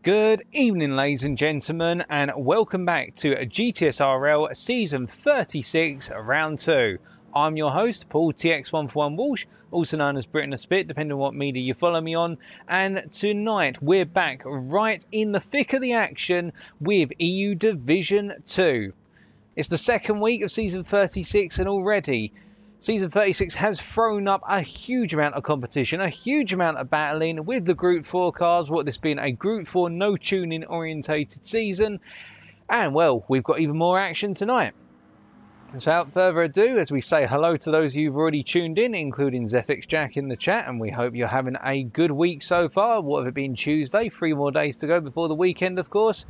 Good evening, ladies and gentlemen, and welcome back to GTSRL Season 36, Round 2. I'm your host, Paul TX141 Walsh, also known as Britain a Spit, depending on what media you follow me on. And tonight, we're back right in the thick of the action with EU Division 2. It's the second week of Season 36, and already Season 36 has thrown up a huge amount of competition, a huge amount of battling with the Group 4 cars, what this being a Group 4 no tuning orientated season. And well, we've got even more action tonight. So without further ado, as we say hello to those of you who've already tuned in, including Zefix Jack in the chat, and we hope you're having a good week so far. What have it been, Tuesday? 3 more days to go before the weekend, of course.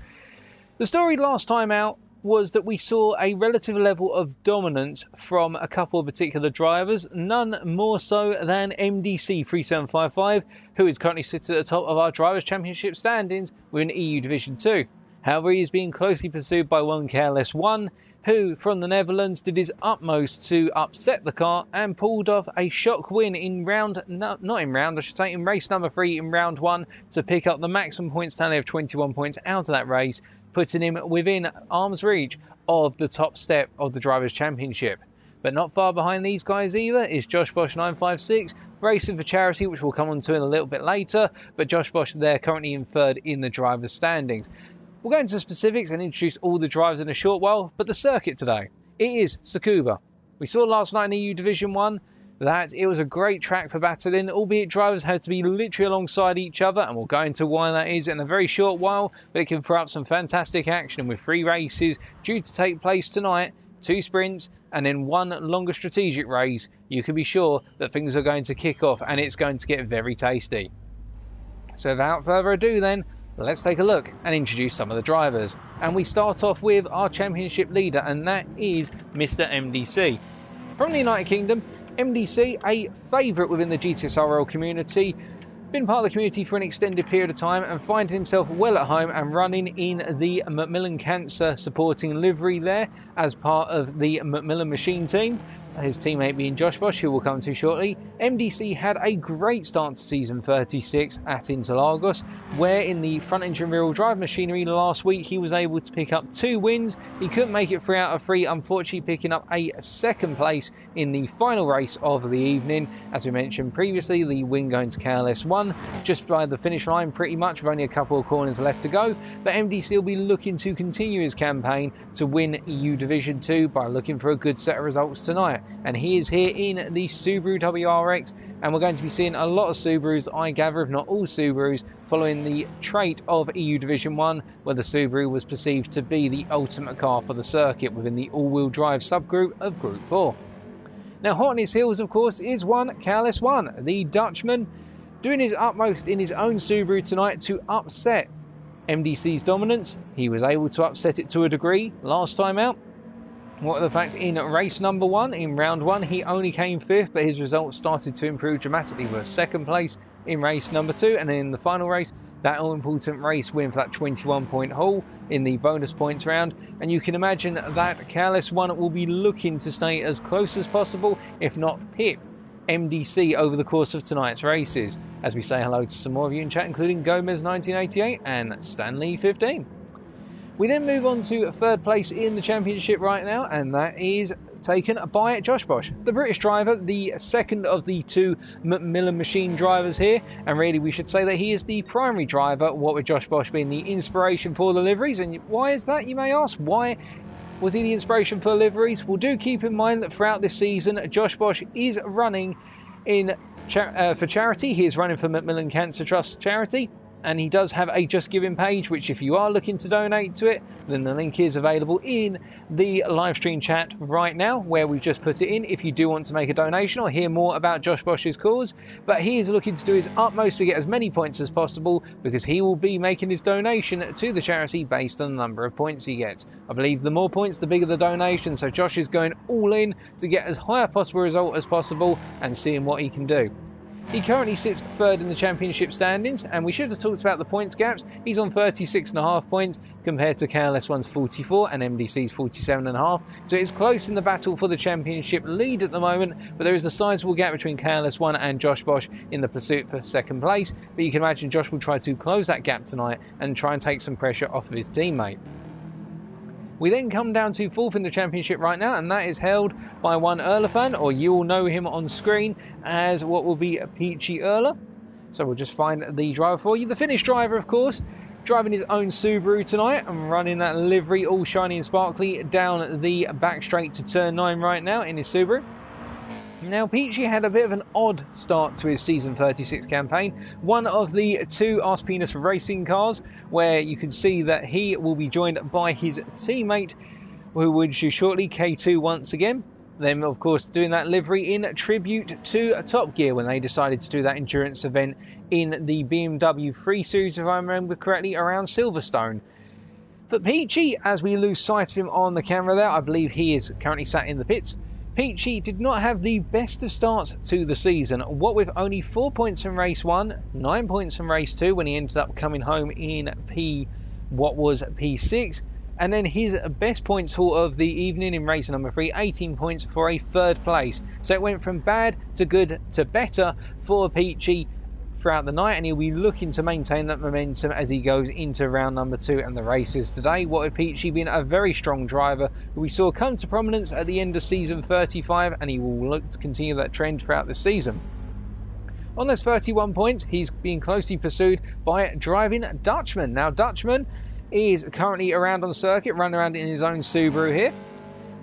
The story last time out was that we saw a relative level of dominance from a couple of particular drivers, none more so than MDC 3755, who is currently sitting at the top of our Drivers' Championship standings with an EU Division 2. However, he is being closely pursued by one KLS1, who from the Netherlands did his utmost to upset the car and pulled off a shock win in in race number 3 in round 1 to pick up the maximum points tally of 21 points out of that race, putting him within arm's reach of the top step of the Drivers' Championship. But not far behind these guys either is Josh Bosch 956, racing for charity, which we'll come on to in a little bit later, but Josh Bosch there currently in third in the drivers' standings. We'll go into specifics and introduce all the drivers in a short while, but the circuit today, it is Tsukuba. We saw last night in EU Division 1 that it was a great track for battling, albeit drivers had to be literally alongside each other, and we'll go into why that is in a very short while, but it can throw up some fantastic action with 3 races due to take place tonight, 2 sprints, and then 1 longer strategic race. You can be sure that things are going to kick off and it's going to get very tasty. So without further ado then, let's take a look and introduce some of the drivers. And we start off with our championship leader, and that is Mr. MDC. From the United Kingdom, MDC, a favourite within the GTSRL community, been part of the community for an extended period of time and finding himself well at home and running in the Macmillan Cancer supporting livery there as part of the Macmillan machine team. His teammate being Josh Bosch, who we'll come to shortly. MDC had a great start to season 36 at Interlagos, where in the front engine rear-wheel drive machinery last week he was able to pick up 2 wins. He couldn't make it 3 out of 3, unfortunately picking up a 2nd place in the final race of the evening. As we mentioned previously, the win going to KLS1 just by the finish line pretty much, with only a couple of corners left to go. But MDC will be looking to continue his campaign to win EU Division 2 by looking for a good set of results tonight. And he is here in the Subaru WRX, and we're going to be seeing a lot of Subarus, I gather, if not all Subarus, following the trait of EU Division 1, where the Subaru was perceived to be the ultimate car for the circuit within the all-wheel drive subgroup of Group 4. Now, hot on his heels, of course, is one KLS1, the Dutchman, doing his utmost in his own Subaru tonight to upset MDC's dominance. He was able to upset it to a degree last time out. What the fact, in race number 1, in round 1, he only came 5th, but his results started to improve dramatically with 2nd place in race number 2, and then in the final race, that all-important race win for that 21-point haul in the bonus points round. And you can imagine that KLS1 will be looking to stay as close as possible, if not pip MDC over the course of tonight's races. As we say hello to some more of you in chat, including Gomez 1988 and Stanley 15. We then move on to 3rd place in the championship right now, and that is taken by Josh Bosch, the British driver, the 2nd of the 2 Macmillan machine drivers here, and really we should say that he is the primary driver, what with Josh Bosch being the inspiration for the liveries. And why is that, you may ask? Why was he the inspiration for the liveries? Well, do keep in mind that throughout this season, Josh Bosch is running for charity. He is running for Macmillan Cancer Trust charity, and he does have a Just Giving page, which if you are looking to donate to it, then the link is available in the live stream chat right now, where we've just put it in if you do want to make a donation or hear more about Josh Bosch's cause. But he is looking to do his utmost to get as many points as possible, because he will be making his donation to the charity based on the number of points he gets. I believe the more points, the bigger the donation, so Josh is going all in to get as high a possible result as possible and seeing what he can do. He currently sits third in the championship standings, and we should have talked about the points gaps. He's on 36.5 points compared to KLS1's 44 and MDC's 47.5. So it's close in the battle for the championship lead at the moment, but there is a sizable gap between KLS1 and Josh Bosch in the pursuit for second place. But you can imagine Josh will try to close that gap tonight and try and take some pressure off of his teammate. We then come down to fourth in the championship right now, and that is held by one Erlefan, or you will know him on screen as what will be Peachy Erler. So we'll just find the driver for you. The Finnish driver, of course, driving his own Subaru tonight and running that livery all shiny and sparkly down the back straight to turn 9 right now in his Subaru. Now, Peachy had a bit of an odd start to his Season 36 campaign. One of the two Arse Penis racing cars, where you can see that he will be joined by his teammate, who would do shortly, K2 once again. Them, of course, doing that livery in tribute to Top Gear when they decided to do that endurance event in the BMW 3 Series, if I remember correctly, around Silverstone. But Peachy, as we lose sight of him on the camera there, I believe he is currently sat in the pits. Peachy did not have the best of starts to the season, what with only 4 points in race 1, 9 points in race 2 when he ended up coming home in P6, and then his best points haul of the evening in race number 3, 18 points for a third place. So it went from bad to good to better for Peachy throughout the night, and he'll be looking to maintain that momentum as he goes into round number 2 and the races today. What with Peachy being a very strong driver who we saw come to prominence at the end of season 35, and he will look to continue that trend throughout the season. On those 31 points, he's being closely pursued by driving Dutchman. Now, Dutchman is currently around on circuit, running around in his own Subaru here.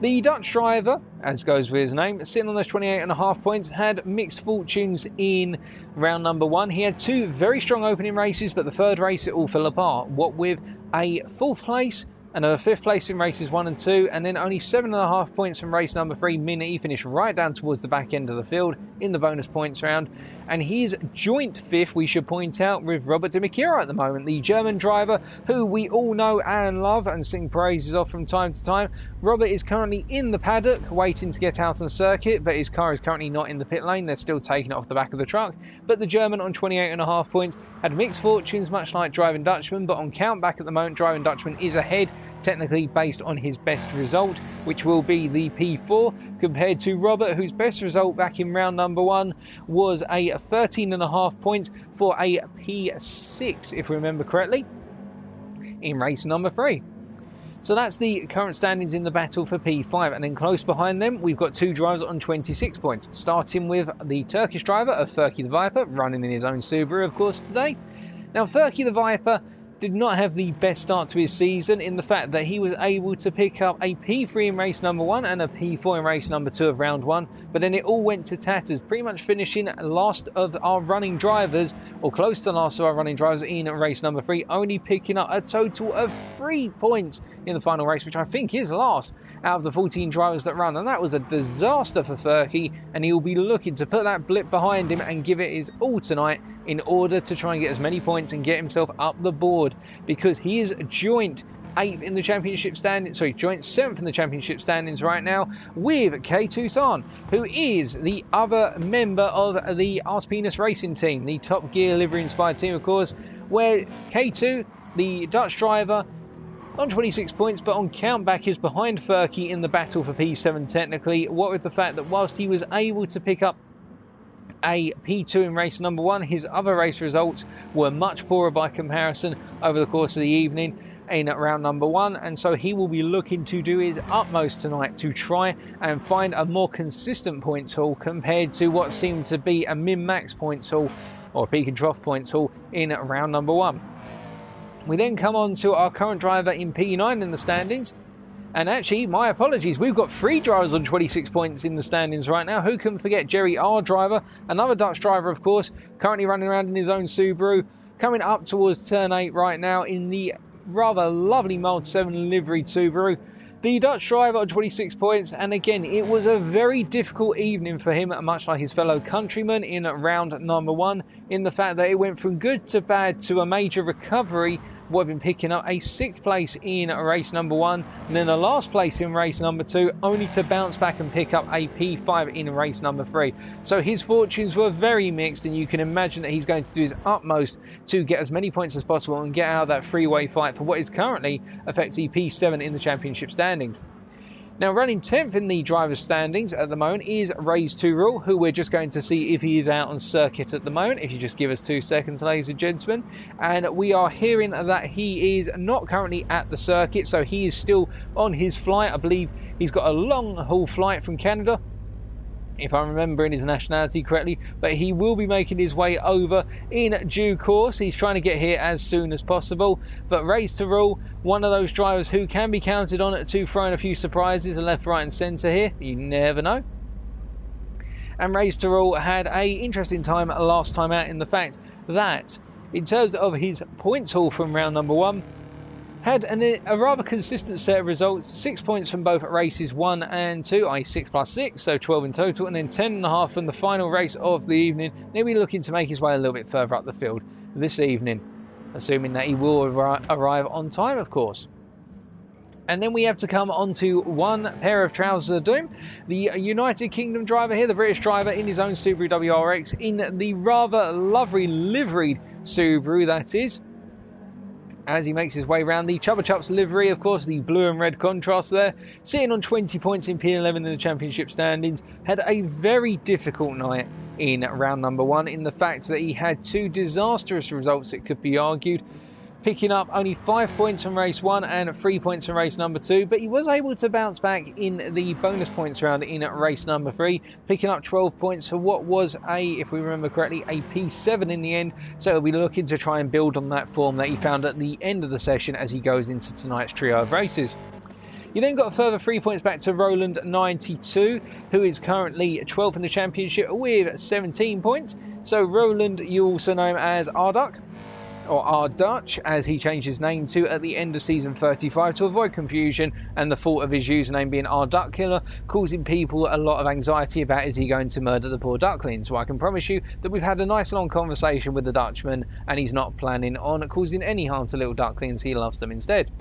The Dutch driver, as goes with his name, sitting on those 28.5 points, had mixed fortunes in round number 1. He had 2 very strong opening races, but the third race it all fell apart. What with a 4th place and a 5th place in races 1 and 2, and then only 7.5 points from race number 3, meaning he finished right down towards the back end of the field in the bonus points round. And he's joint 5th, we should point out, with Robert de Michiera at the moment, the German driver who we all know and love and sing praises of from time to time. Robert is currently in the paddock waiting to get out on circuit, but his car is currently not in the pit lane. They're still taking it off the back of the truck. But the German on 28.5 points had mixed fortunes, much like driving Dutchman, but on count back at the moment, driving Dutchman is ahead, technically based on his best result, which will be the P4, compared to Robert, whose best result back in round number 1 was a 13.5 points for a P6, if we remember correctly, in race number 3. So that's the current standings in the battle for P5, and then close behind them we've got 2 drivers on 26 points, starting with the Turkish driver of Furky the Viper, running in his own Subaru of course today. Now, Furky the Viper did not have the best start to his season in the fact that he was able to pick up a P3 in race number 1 and a P4 in race number 2 of round 1, but then it all went to tatters, pretty much finishing last of our running drivers, or close to last of our running drivers in race number 3, only picking up a total of 3 points in the final race, which I think is last out of the 14 drivers that run, and that was a disaster for Furky, and he'll be looking to put that blip behind him and give it his all tonight in order to try and get as many points and get himself up the board, because he is joint 8th in the championship standings, joint 7th in the championship standings right now with K2 San, who is the other member of the Arse Penis racing team, the Top Gear livery inspired team of course, where K2, the Dutch driver, on 26 points, but on countback is behind Furky in the battle for P7 technically, what with the fact that whilst he was able to pick up a P2 in race number 1, his other race results were much poorer by comparison over the course of the evening in round number 1, and so he will be looking to do his utmost tonight to try and find a more consistent points haul compared to what seemed to be a min-max points haul, or peak and trough points haul in round number 1. We then come on to our current driver in P9 in the standings. And actually, my apologies, we've got 3 drivers on 26 points in the standings right now. Who can forget Jerry R. driver, another Dutch driver of course, currently running around in his own Subaru, coming up towards turn 8 right now in the rather lovely Mold 7 liveried Subaru. The Dutch driver on 26 points, and again, it was a very difficult evening for him, much like his fellow countrymen in round number 1, in the fact that it went from good to bad to a major recovery would have been picking up a 6th place in race number 1, and then a last place in race number 2, only to bounce back and pick up a P5 in race number 3. So his fortunes were very mixed, and you can imagine that he's going to do his utmost to get as many points as possible and get out of that three-way fight for what is currently effectively P7 in the championship standings. Now, running 10th in the driver's standings at the moment is Raised to Rule, who we're just going to see if he is out on circuit at the moment. If you just give us 2 seconds, ladies and gentlemen. And we are hearing that he is not currently at the circuit, so he is still on his flight. I believe he's got a long-haul flight from Canada, if I'm remembering his nationality correctly, but he will be making his way over in due course. He's trying to get here as soon as possible, but Raised to Rule, one of those drivers who can be counted on to throw in a few surprises left, right and centre here. You never know. And Raised to Rule had a interesting time last time out in the fact that, in terms of his points haul from round number 1, had a rather consistent set of results. 6 points from both races 1 and 2, i.e. 6 plus 6, so 12 in total, and then 10.5 from the final race of the evening. He'll be looking to make his way a little bit further up the field this evening, assuming that he will arrive on time, of course. And then we have to come on to one pair of trousers of doom. The United Kingdom driver here, the British driver in his own Subaru WRX, in the rather lovely liveried Subaru that is, as he makes his way around the Chubba Chups livery, of course, the blue and red contrast there, sitting on 20 points in P11 in the championship standings, had a very difficult night in round number 1 in the fact that he had 2 disastrous results, it could be argued, picking up only 5 points from race 1 and 3 points from race number 2, but he was able to bounce back in the bonus points round in race number 3, picking up 12 points for what was if we remember correctly, a P7 in the end. So he'll be looking to try and build on that form that he found at the end of the session as he goes into tonight's trio of races. You then got a further 3 points back to Roland 92, who is currently 12th in the championship with 17 points. So Roland, you also know him as Arduck, or R Dutch, as he changed his name to at the end of season 35 to avoid confusion and the fault of his username being R Duck Killer, causing people a lot of anxiety about is he going to murder the poor ducklings. Well, I can promise you that we've had a nice long conversation with the Dutchman and he's not planning on causing any harm to little ducklings. He loves them instead.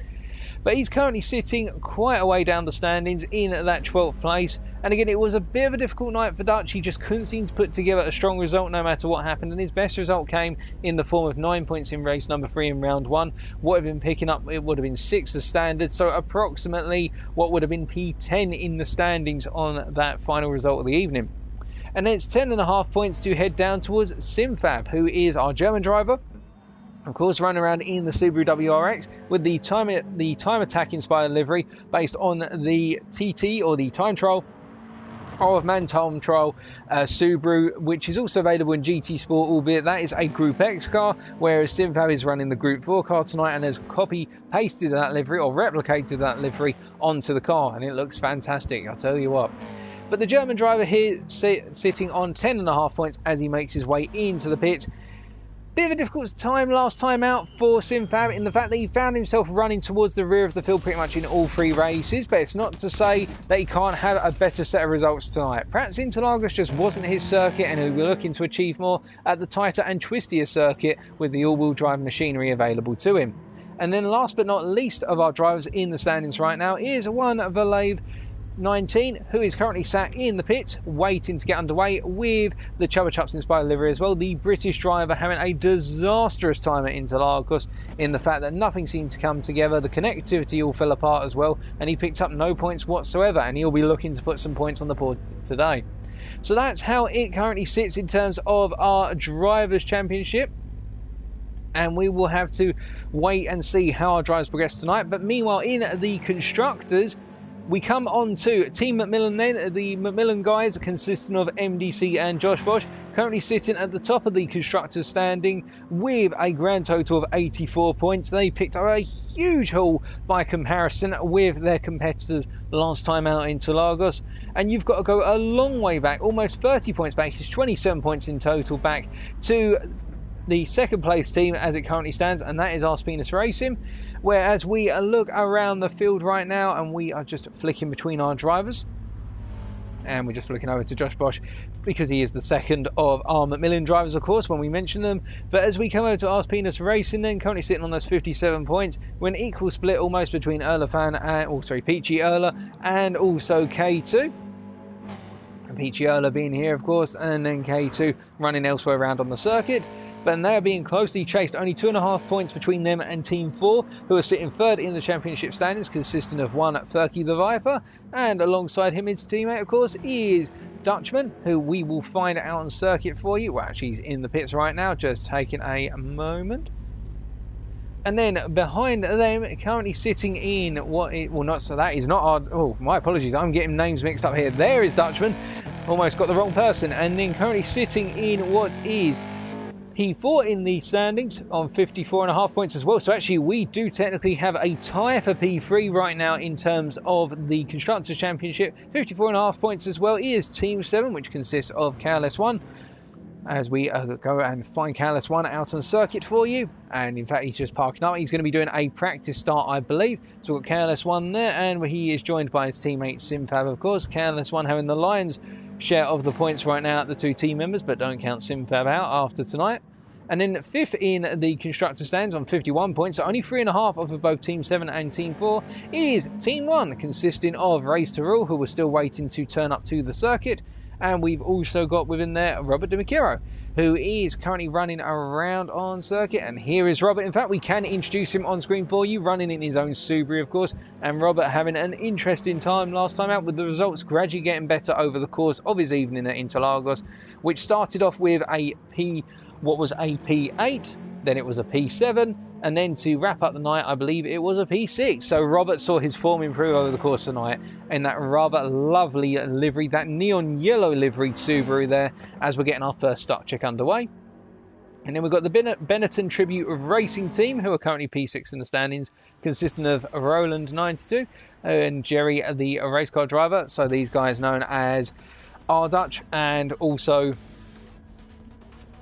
But he's currently sitting quite a way down the standings in that 12th place. And again, it was a bit of a difficult night for Dutch. He just couldn't seem to put together a strong result no matter what happened. And his best result came in the form of 9 points in race number 3 in round 1. What would have been picking up, it would have been 6 as standard. So approximately what would have been P10 in the standings on that final result of the evening. And then it's 10.5 points to head down towards Simfab, who is our German driver. Of course, running around in the Subaru WRX with the time attack inspired livery based on the TT or the time trial of Man-Time Trial Subaru, which is also available in GT Sport, albeit that is a Group X car, whereas Simfab is running the Group 4 car tonight and has copy-pasted that livery or replicated that livery onto the car, and it looks fantastic, I'll tell you what. But the German driver here sitting on 10.5 points as he makes his way into the pit. Bit of a difficult time last time out for Simfab in the fact that he found himself running towards the rear of the field pretty much in all 3 races, but it's not to say that he can't have a better set of results tonight. Perhaps Interlagos just wasn't his circuit and he'll be looking to achieve more at the tighter and twistier circuit with the all-wheel drive machinery available to him. And then last but not least of our drivers in the standings right now is one Valave 19, who is currently sat in the pit waiting to get underway with the Chubba Chups inspired livery as well. The British driver having a disastrous time at Interlagos in the fact that nothing seemed to come together, the connectivity all fell apart as well, and he picked up no points whatsoever, and he'll be looking to put some points on the board today. So that's how it currently sits in terms of our Drivers' Championship, and we will have to wait and see how our drivers progress tonight. But meanwhile, in the Constructors, we come on to Team Macmillan then. The Macmillan guys, consisting of MDC and Josh Bosch, currently sitting at the top of the Constructors standing with a grand total of 84 points. They picked up a huge haul by comparison with their competitors last time out in Interlagos. And you've got to go a long way back, almost 30 points back. It's 27 points in total back to the second place team as it currently stands, and that is Arspinus Racing. Whereas we look around the field right now and we are just flicking between our drivers, and we're just looking over to Josh Bosch because he is the second of our Macmillan drivers, of course, when we mention them. But as we come over to Ars Penis Racing, then currently sitting on those 57 points, we're an equal split almost between Peachy Erla and also K2. Peachy Erla being here, of course, and then K2 running elsewhere around on the circuit. But they are being closely chased, only 2.5 points between them and Team 4, who are sitting third in the championship standings, consisting of one Furky the Viper, and alongside him, his teammate, of course, is Dutchman, who we will find out on circuit for you. Well, actually, he's in the pits right now, just taking a moment. And then behind them, currently sitting in that is not our... Oh, my apologies, I'm getting names mixed up here. There is Dutchman, almost got the wrong person. And then currently sitting in what is P4 in the standings on 54.5 points as well. So actually we do technically have a tie for P3 right now in terms of the Constructors' Championship. 54.5 points as well is Team 7, which consists of Careless One. As we go and find Careless One out on circuit for you. And in fact, he's just parking up. He's going to be doing a practice start, I believe. So we've got Careless One there, and he is joined by his teammate Simfab, of course. Careless One having the lion's share of the points right now at the two team members, but don't count Simfab out after tonight. And then fifth in the constructor stands on 51 points, so only 3.5 of both Team 7 and Team 4 is Team 1, consisting of Race to Rule, who are still waiting to turn up to the circuit. And we've also got within there Robert DeMicchero, who is currently running around on circuit. And here is Robert. In fact, we can introduce him on screen for you, running in his own Subaru, of course. And Robert having an interesting time last time out, with the results gradually getting better over the course of his evening at Interlagos, which started off with a P8, then it was a P7, and then to wrap up the night, I believe it was a P6. So Robert saw his form improve over the course of the night in that rather lovely livery, that neon yellow liveried Subaru there, as we're getting our first start check underway. And then we've got the Benetton Tribute Racing Team, who are currently P6 in the standings, consisting of Roland 92 and Jerry, the race car driver. So these guys known as R-Dutch and also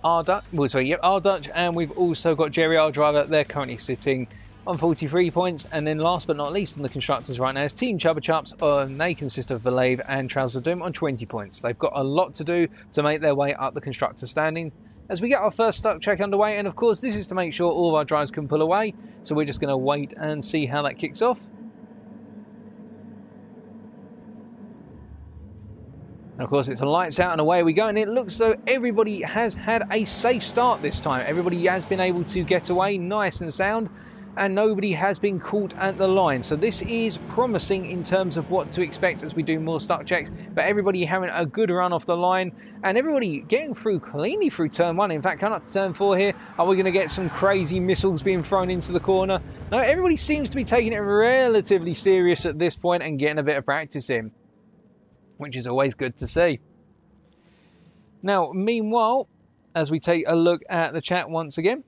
R-Dutch, and we've also got Jerry R Driver. They're currently sitting on 43 points. And then last but not least in the constructors right now is Team Chubba Chups, and they consist of Valave and Trouser Doom on 20 points. They've got a lot to do to make their way up the constructor standing as we get our first stock check underway. And of course, this is to make sure all of our drivers can pull away, so we're just going to wait and see how that kicks off. And of course, it's a lights out and away we go, and it looks though everybody has had a safe start this time. Everybody has been able to get away nice and sound, and nobody has been caught at the line. So this is promising in terms of what to expect as we do more stock checks. But everybody having a good run off the line, and everybody getting through cleanly through turn 1. In fact, coming up to turn 4 here, are we going to get some crazy missiles being thrown into the corner? No, everybody seems to be taking it relatively serious at this point and getting a bit of practice in, which is always good to see. Now, meanwhile, as we take a look at the chat once again,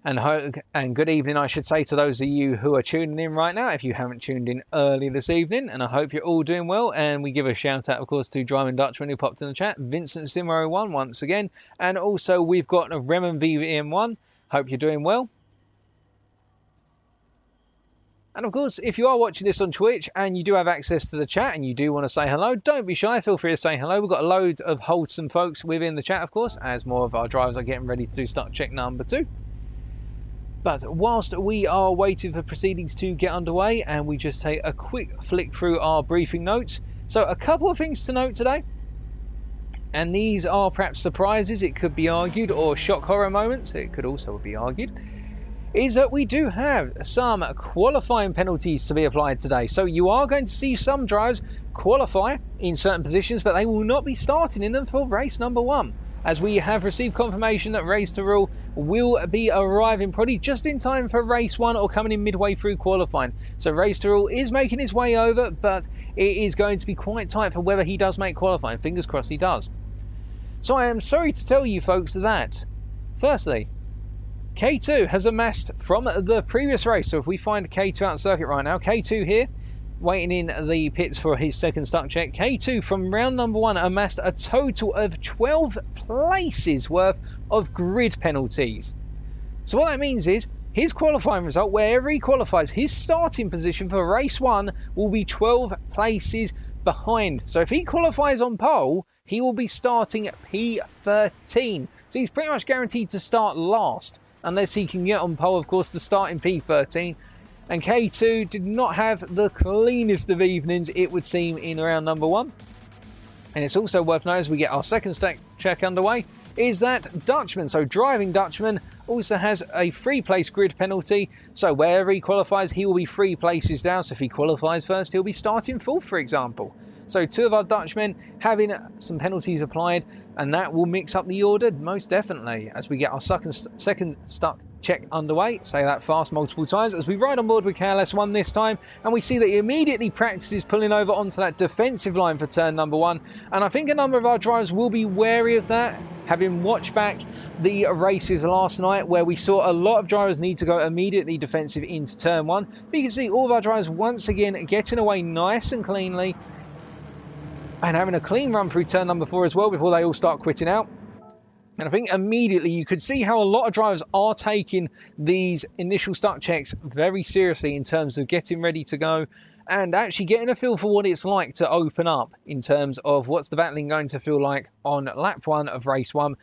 and good evening, I should say, to those of you who are tuning in right now, if you haven't tuned in early this evening, and I hope you're all doing well. And we give a shout out, of course, to Driving Dutchman, who popped in the chat, Vincent Sim01 once again, and also we've got Remen VVM1. Hope you're doing well. And of course, if you are watching this on Twitch and you do have access to the chat and you do want to say hello, don't be shy, feel free to say hello. We've got loads of wholesome folks within the chat, of course, as more of our drivers are getting ready to do start check number 2. But whilst we are waiting for proceedings to get underway, and we just take a quick flick through our briefing notes. So a couple of things to note today, and these are perhaps surprises, it could be argued, or shock horror moments, it could also be argued, is that we do have some qualifying penalties to be applied today. So you are going to see some drivers qualify in certain positions, but they will not be starting in them for race number 1, as we have received confirmation that Race to Rule will be arriving probably just in time for race 1 or coming in midway through qualifying. So Race to Rule is making his way over, but it is going to be quite tight for whether he does make qualifying. Fingers crossed he does. So I am sorry to tell you folks that, firstly, K2 has amassed from the previous race. So if we find K2 out on circuit right now, K2 here, waiting in the pits for his second stock check. K2 from round number 1 amassed a total of 12 places worth of grid penalties. So what that means is his qualifying result, wherever he qualifies, his starting position for race 1 will be 12 places behind. So if he qualifies on pole, he will be starting at P13. So he's pretty much guaranteed to start last, unless he can get on pole, of course, to start in P13. And K2 did not have the cleanest of evenings, it would seem, in round number 1. And it's also worth noting, as we get our second stack check underway, is that Dutchman, so driving Dutchman, also has a 3-place grid penalty. So wherever he qualifies, he will be 3 places down. So if he qualifies first, he'll be starting 4th, for example. So 2 of our Dutchmen having some penalties applied, and that will mix up the order most definitely as we get our second stuck check underway. Say that fast multiple times as we ride on board with KLS1 this time, and we see that he immediately practices pulling over onto that defensive line for turn number 1. And I think a number of our drivers will be wary of that, having watched back the races last night where we saw a lot of drivers need to go immediately defensive into turn 1. But you can see all of our drivers once again getting away nice and cleanly and having a clean run through turn number 4 as well before they all start quitting out. And I think immediately you could see how a lot of drivers are taking these initial start checks very seriously in terms of getting ready to go and actually getting a feel for what it's like to open up in terms of what's the battling going to feel like on lap 1 of race 1.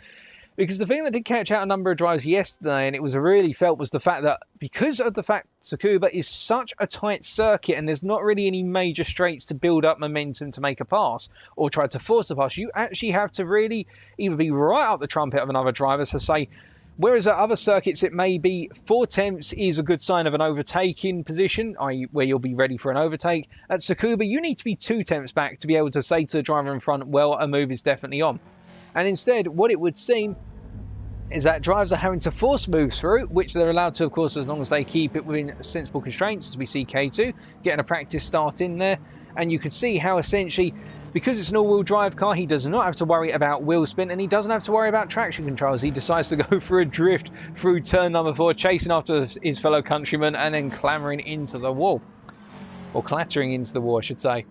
Because the thing that did catch out a number of drivers yesterday, and it was really felt, was the fact that because of the fact Tsukuba is such a tight circuit and there's not really any major straights to build up momentum to make a pass or try to force a pass, you actually have to really either be right up the trumpet of another driver to say, whereas at other circuits it may be 4 tenths is a good sign of an overtaking position, i.e. where you'll be ready for an overtake. At Tsukuba, you need to be 2 tenths back to be able to say to the driver in front, well, a move is definitely on. And instead, what it would seem is that drivers are having to force moves through, which they're allowed to, of course, as long as they keep it within sensible constraints, as we see K2 getting a practice start in there. And you can see how essentially, because it's an all-wheel drive car, he does not have to worry about wheel spin, and he doesn't have to worry about traction controls. He decides to go for a drift through turn number 4, chasing after his fellow countryman and then clambering into the wall. Or clattering into the wall, I should say.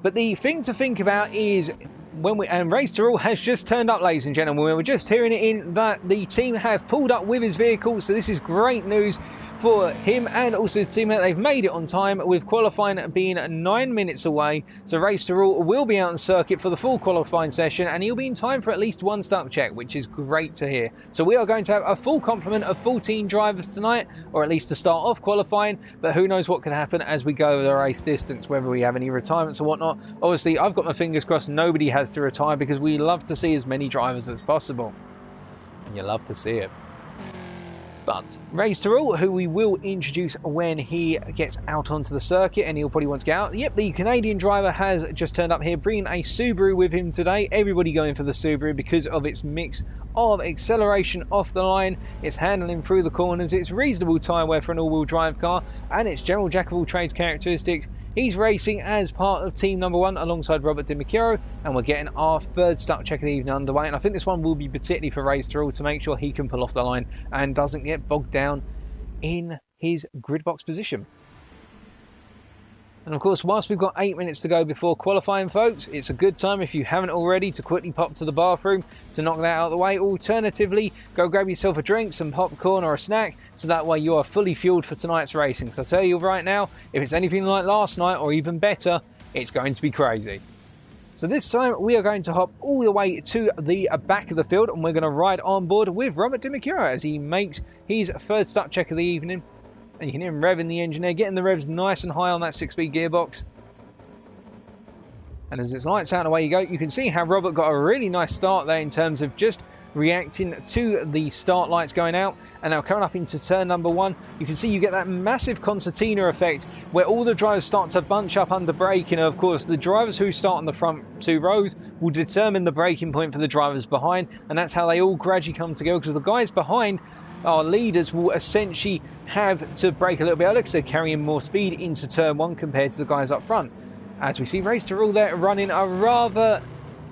But the thing to think about is, and Race to Rule has just turned up, ladies and gentlemen. We were just hearing it in that the team have pulled up with his vehicle, so this is great news for him and also his teammate. They've made it on time, with qualifying being 9 minutes away. So Race to Rule will be out on circuit for the full qualifying session, and he'll be in time for at least 1 start check, which is great to hear. So we are going to have a full complement of 14 drivers tonight, or at least to start off qualifying, but who knows what could happen as we go over the race distance, whether we have any retirements or whatnot. Obviously, I've got my fingers crossed nobody has to retire, because we love to see as many drivers as possible. And you love to see it. But Race to Rule, who we will introduce when he gets out onto the circuit, and he'll probably want to get out. Yep, the Canadian driver has just turned up here, bringing a Subaru with him today. Everybody going for the Subaru because of its mix of acceleration off the line, its handling through the corners, its reasonable tyre wear for an all-wheel drive car, and its general jack-of-all-trades characteristics. He's racing as part of team number 1 alongside Robert Di Macchiaro, and we're getting our 3rd start check of the evening underway. And I think this one will be particularly for Race to Rule to make sure he can pull off the line and doesn't get bogged down in his grid box position. And of course, whilst we've got 8 minutes to go before qualifying, folks, it's a good time, if you haven't already, to quickly pop to the bathroom to knock that out of the way. Alternatively, go grab yourself a drink, some popcorn or a snack, so that way you are fully fueled for tonight's racing. Because I tell you right now, if it's anything like last night or even better, it's going to be crazy. So this time we are going to hop all the way to the back of the field, and we're going to ride on board with Robert Di Macchiaro as he makes his 3rd start check of the evening. And you can hear him revving the engine there, getting the revs nice and high on that 6-speed gearbox. And as it's lights out and away you go, you can see how Robert got a really nice start there in terms of just reacting to the start lights going out. And now coming up into turn number 1, you can see you get that massive concertina effect where all the drivers start to bunch up under braking. And of course, the drivers who start on the front 2 rows will determine the braking point for the drivers behind. And that's how they all gradually come together, because the guys behind, our leaders, will essentially have to brake a little bit earlier because they're carrying more speed into turn 1 compared to the guys up front. As we see Race to Rule there running a rather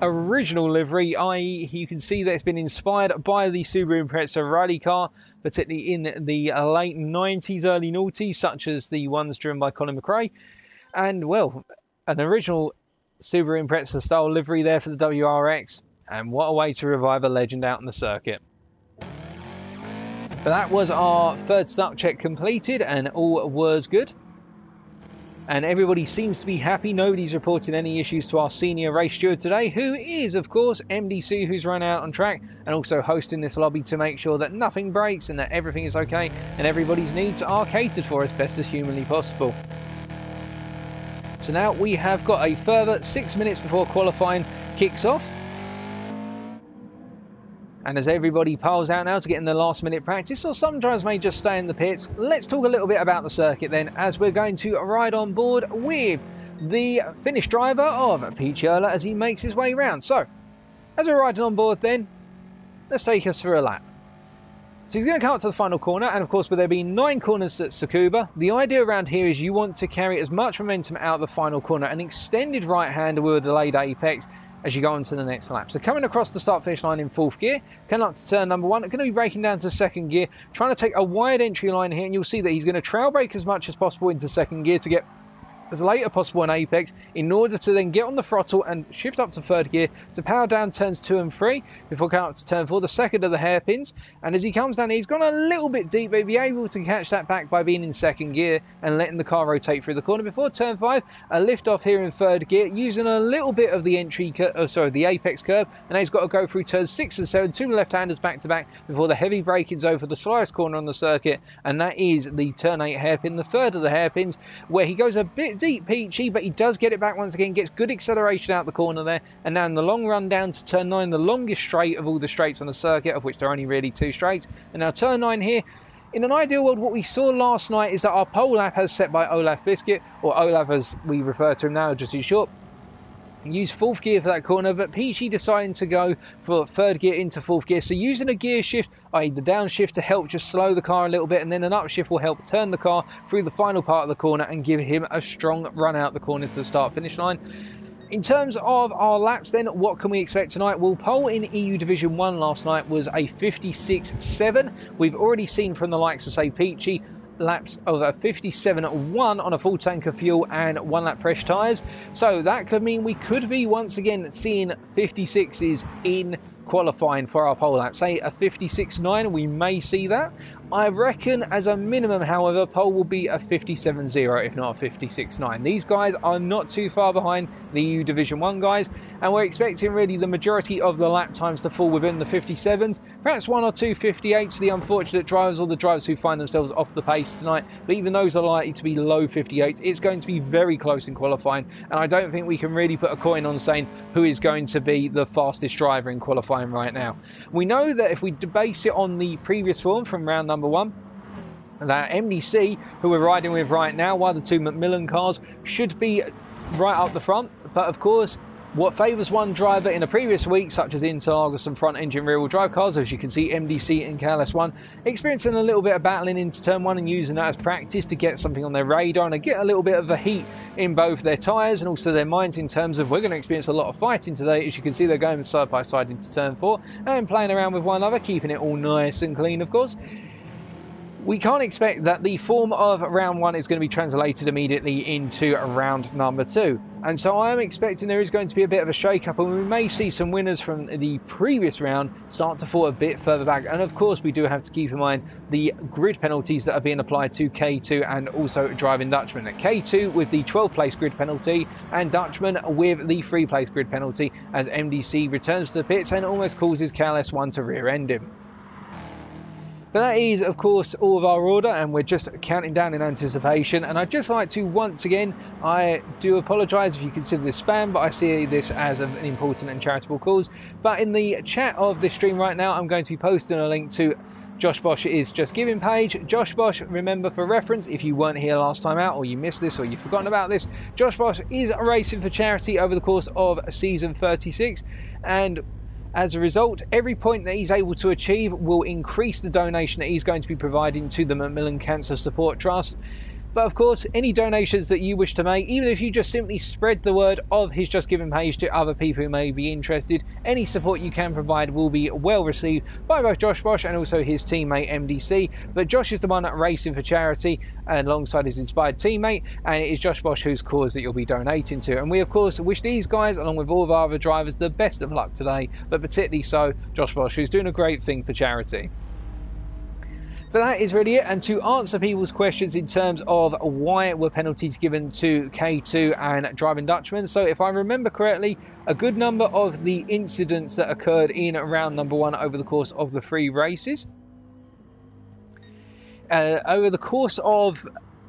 original livery, i.e. you can see that it's been inspired by the Subaru Impreza rally car, particularly in the late 90s, early noughties, such as the ones driven by Colin McRae. And, well, an original Subaru Impreza style livery there for the WRX. And what a way to revive a legend out on the circuit. But that was our 3rd start check completed, and all was good. And everybody seems to be happy. Nobody's reporting any issues to our senior race steward today, who is, of course, MDC, who's run out on track and also hosting this lobby to make sure that nothing breaks and that everything is okay and everybody's needs are catered for as best as humanly possible. So now we have got a further 6 minutes before qualifying kicks off. And as everybody piles out now to get in the last minute practice, or some drivers may just stay in the pits, let's talk a little bit about the circuit then, as we're going to ride on board with the Finnish driver of Peachy Öla as he makes his way round. So, as we're riding on board then, let's take us for a lap. So he's going to come up to the final corner, and of course with there being 9 corners at Tsukuba, the idea around here is you want to carry as much momentum out of the final corner, an extended right hander with a delayed apex, as you go on to the next lap. So coming across the start finish line in 4th gear, coming up to turn number 1, going to be braking down to 2nd gear, trying to take a wide entry line here, and you'll see that he's going to trail brake as much as possible into 2nd gear to get as late as possible on apex in order to then get on the throttle and shift up to 3rd gear to power down turns 2 and 3 before coming up to turn 4, the second of the hairpins. And as he comes down, he's gone a little bit deep, but he'll be able to catch that back by being in 2nd gear and letting the car rotate through the corner before turn 5, a lift off here in 3rd gear, using a little bit of the the apex curve, and now he's got to go through turns 6 and 7, 2 left-handers back to back before the heavy braking's over the slowest corner on the circuit, and that is the turn 8 hairpin, the third of the hairpins, where he goes a bit deep, Peachy, but he does get it back once again, gets good acceleration out the corner there, and now in the long run down to turn 9, the longest straight of all the straights on the circuit, of which there are only really 2 straights. And now turn 9 here, in an ideal world, what we saw last night is that our pole lap has set by Olaf Biscuit, or Olaf as we refer to him now just in short, use 4th gear for that corner, but Peachy deciding to go for 3rd gear into 4th gear, so using a gear shift, i.e. the downshift, to help just slow the car a little bit, and then an upshift will help turn the car through the final part of the corner and give him a strong run out the corner to the start finish line. In terms of our laps then, what can we expect tonight? Well, pole in EU Division 1 last night was a 56.7. We've already seen from the likes of, say, Peachy, laps of a 57.1 on a full tank of fuel and 1 lap fresh tyres. So that could mean we could be once again seeing 56s in qualifying for our pole lap. Say a 56.9, we may see that. I reckon as a minimum, however, pole will be a 57.0, if not a 56.9. These guys are not too far behind the EU Division 1 guys, and we're expecting really the majority of the lap times to fall within the 57s, perhaps 1 or 2 58s for the unfortunate drivers or the drivers who find themselves off the pace tonight, but even those are likely to be low 58s. It's going to be very close in qualifying, and I don't think we can really put a coin on saying who is going to be the fastest driver in qualifying right now. We know that if we base it on the previous form from round number 1, that MDC, who we're riding with right now, while the 2 Macmillan cars should be right up the front, but of course what favours one driver in a previous week, such as Interlagos and front engine rear wheel drive cars, as you can see MDC and KLS1 experiencing a little bit of battling into turn 1 and using that as practice to get something on their radar and to get a little bit of a heat in both their tyres and also their minds, in terms of we're going to experience a lot of fighting today. As you can see, they're going side by side into turn 4 and playing around with one another, keeping it all nice and clean of course. We can't expect that the form of round 1 is going to be translated immediately into round number 2. And so I am expecting there is going to be a bit of a shake-up, and we may see some winners from the previous round start to fall a bit further back. And of course we do have to keep in mind the grid penalties that are being applied to K2 and also driving Dutchman. At K2 with the 12th place grid penalty and Dutchman with the 3rd place grid penalty, as MDC returns to the pits and almost causes KLS1 to rear end him. But that is, of course, all of our order, and we're just counting down in anticipation. And I'd just like to, once again, I do apologise if you consider this spam, but I see this as an important and charitable cause. But in the chat of this stream right now, I'm going to be posting a link to Josh Bosch is Just Giving page. Josh Bosch, remember for reference, if you weren't here last time out, or you missed this, or you've forgotten about this, Josh Bosch is racing for charity over the course of season 36, and as a result, every point that he's able to achieve will increase the donation that he's going to be providing to the Macmillan Cancer Support Trust. But of course, any donations that you wish to make, even if you just simply spread the word of his Just Giving page to other people who may be interested, any support you can provide will be well received by both Josh Bosch and also his teammate MDC. But Josh is the one racing for charity alongside his inspired teammate, and it is Josh Bosch whose cause that you'll be donating to. And we of course wish these guys, along with all of our other drivers, the best of luck today, but particularly so Josh Bosch, who's doing a great thing for charity. But that is really it, and to answer people's questions in terms of why were penalties given to K2 and Driving Dutchman. So if I remember correctly, a good number of the incidents that occurred in round number 1 over the course of the 3 races. Over the course of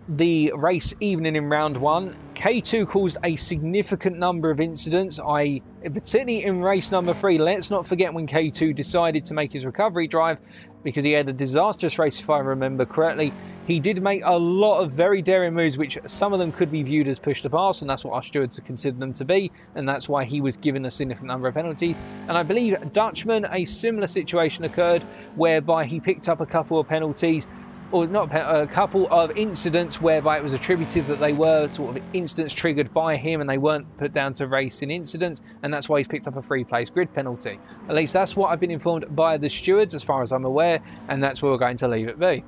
the race evening in round 1, K2 caused a significant number of incidents, particularly in race number 3. Let's not forget when K2 decided to make his recovery drive, because he had a disastrous race if I remember correctly. He did make a lot of very daring moves, which some of them could be viewed as push to pass, and that's what our stewards considered them to be, and that's why he was given a significant number of penalties. And I believe Dutchman, a similar situation occurred whereby he picked up a couple of penalties, or not a couple of incidents whereby it was attributed that they were sort of incidents triggered by him and they weren't put down to racing incidents, and that's why he's picked up a 3-place grid penalty. At least that's what I've been informed by the stewards as far as I'm aware, and that's where we're going to leave it be.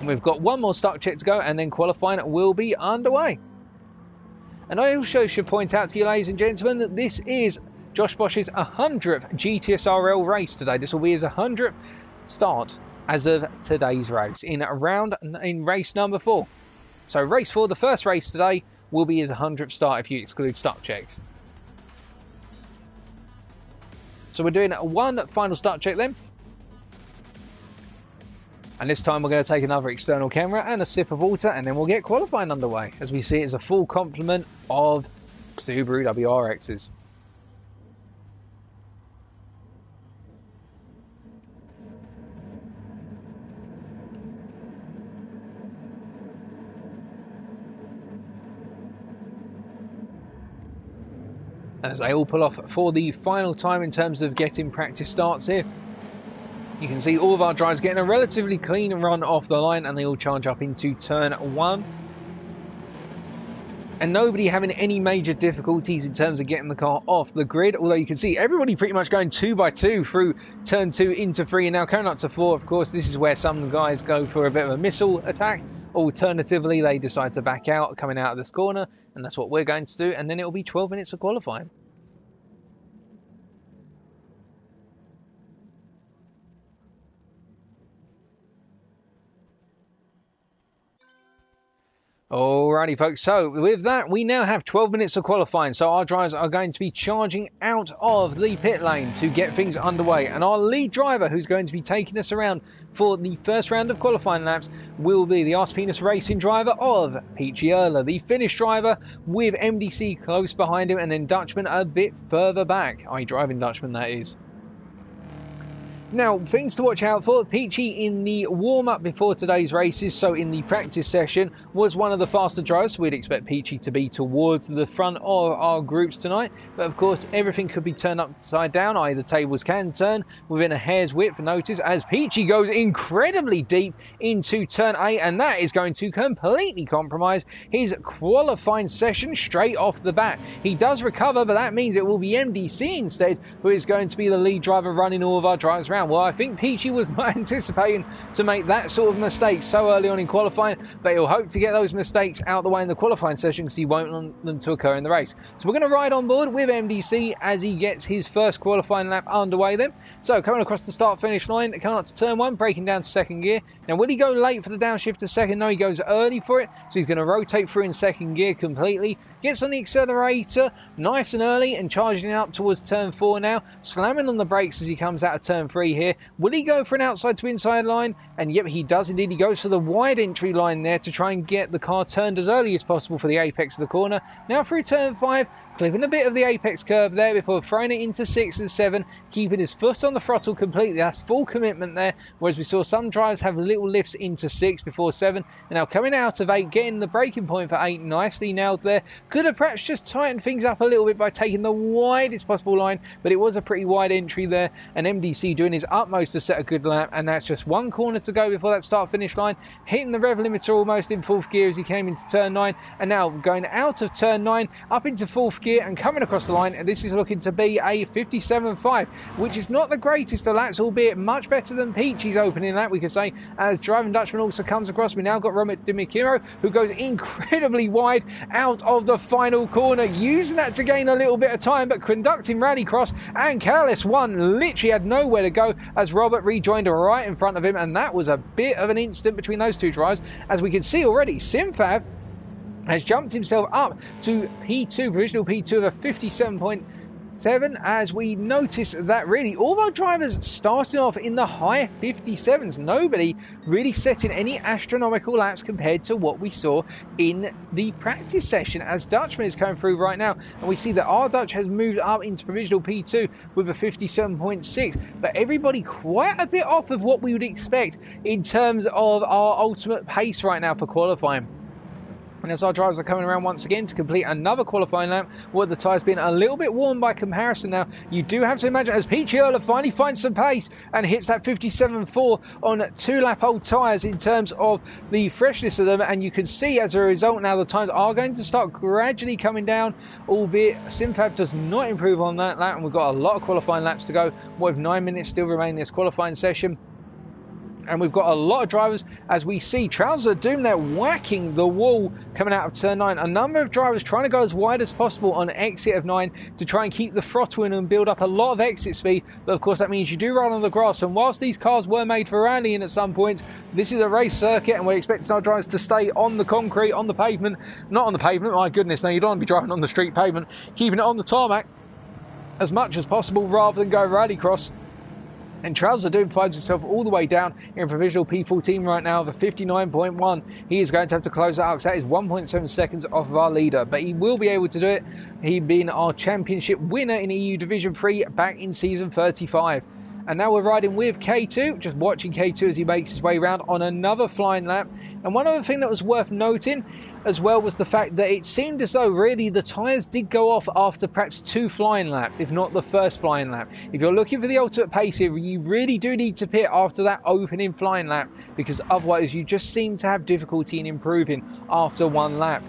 We've got one more start check to go and then qualifying will be underway. And I also should point out to you, ladies and gentlemen, that this is Josh Bosch's 100th GTSRL race today. This will be his 100th start as of today's race in race number 4. So race 4, the first race today, will be his 100th start if you exclude start checks. So we're doing one final start check then. And this time we're going to take another external camera and a sip of water, and then we'll get qualifying underway as we see it as a full complement of Subaru WRXs. As they all pull off for the final time in terms of getting practice starts here. You can see all of our drivers getting a relatively clean run off the line, and they all charge up into turn 1. And nobody having any major difficulties in terms of getting the car off the grid, although you can see everybody pretty much going 2 by 2 through turn 2 into 3, and now coming up to 4. Of course, this is where some guys go for a bit of a missile attack. Alternatively, they decide to back out coming out of this corner, and that's what we're going to do, and then it will be 12 minutes of qualifying. Alrighty folks, so with that we now have 12 minutes of qualifying, so our drivers are going to be charging out of the pit lane to get things underway, and our lead driver who's going to be taking us around for the first round of qualifying laps will be the Arse Penis Racing driver of Peachy Erler, the Finnish driver with MDC close behind him, and then Dutchman a bit further back, Driving Dutchman that is. Now, things to watch out for. Peachy in the warm-up before today's races, so in the practice session, was one of the faster drivers. We'd expect Peachy to be towards the front of our groups tonight. But of course, everything could be turned upside down. The tables can turn within a hair's width. Notice as Peachy goes incredibly deep into turn 8, and that is going to completely compromise his qualifying session straight off the bat. He does recover, but that means it will be MDC instead, who is going to be the lead driver running all of our drivers around. Well, I think Peachy was not anticipating to make that sort of mistake so early on in qualifying, but he'll hope to get those mistakes out the way in the qualifying session because he won't want them to occur in the race. So we're going to ride on board with MDC as he gets his first qualifying lap underway then. So coming across the start-finish line, coming up to turn 1, breaking down to second gear. Now, will he go late for the downshift to second? No, he goes early for it, so he's going to rotate through in second gear completely. Gets on the accelerator nice and early and charging up towards turn 4 now, slamming on the brakes as he comes out of turn 3 here. Will he go for an outside to inside line? And yep, he does indeed. He goes for the wide entry line there to try and get the car turned as early as possible for the apex of the corner. Now through turn 5, clipping a bit of the apex curve there before throwing it into 6 and 7, keeping his foot on the throttle completely. That's full commitment there, whereas we saw some drivers have little lifts into 6 before 7, and now coming out of 8, getting the braking point for 8, nicely nailed there. Could have perhaps just tightened things up a little bit by taking the widest possible line, but it was a pretty wide entry there, and MDC doing his utmost to set a good lap, and that's just one corner to go before that start-finish line, hitting the rev limiter almost in 4th gear as he came into turn 9, and now going out of turn 9, up into 4th gear, gear and coming across the line, and this is looking to be a 57.5, which is not the greatest of laps, albeit much better than Peachy's opening lap, we could say, as Driving Dutchman also comes across. We now got Robert Dimikiro, who goes incredibly wide out of the final corner, using that to gain a little bit of time, but conducting rallycross, and KLS1 literally had nowhere to go as Robert rejoined right in front of him, and that was a bit of an instant between those two drivers. As we can see already, Simfab has jumped himself up to P2, provisional P2 of a 57.7, as we notice that really all of our drivers starting off in the high 57s. Nobody really setting any astronomical laps compared to what we saw in the practice session, as Dutchman is coming through right now, and we see that our Dutch has moved up into provisional P2 with a 57.6, but everybody quite a bit off of what we would expect in terms of our ultimate pace right now for qualifying. And as our drivers are coming around once again to complete another qualifying lap, with the tyres being a little bit warm by comparison now, you do have to imagine as Peachy Erler finally finds some pace and hits that 57.4 on 2-lap-old tyres in terms of the freshness of them, and you can see as a result now the times are going to start gradually coming down, albeit Simfab does not improve on that lap, and we've got a lot of qualifying laps to go, with 9 minutes still remaining in this qualifying session. And we've got a lot of drivers, as we see Trouser Doom there whacking the wall coming out of turn 9. A number of drivers trying to go as wide as possible on exit of 9 to try and keep the throttle in and build up a lot of exit speed. But of course that means you do run on the grass, and whilst these cars were made for rallying at some point, this is a race circuit and we're expecting our drivers to stay on the concrete, on the pavement. Not on the pavement, my goodness, no, you don't want to be driving on the street pavement. Keeping it on the tarmac as much as possible rather than go rallycross. And Trouser Doom finds himself all the way down in provisional P14 right now of a 59.1. He is going to have to close that out, because that is 1.7 seconds off of our leader. But he will be able to do it. He being our championship winner in EU Division 3 back in season 35. And now we're riding with K2, just watching K2 as he makes his way around on another flying lap. And one other thing that was worth noting as well was the fact that it seemed as though really the tyres did go off after perhaps 2 flying laps, if not the first flying lap. If you're looking for the ultimate pace here, you really do need to pit after that opening flying lap, because otherwise you just seem to have difficulty in improving after 1 lap.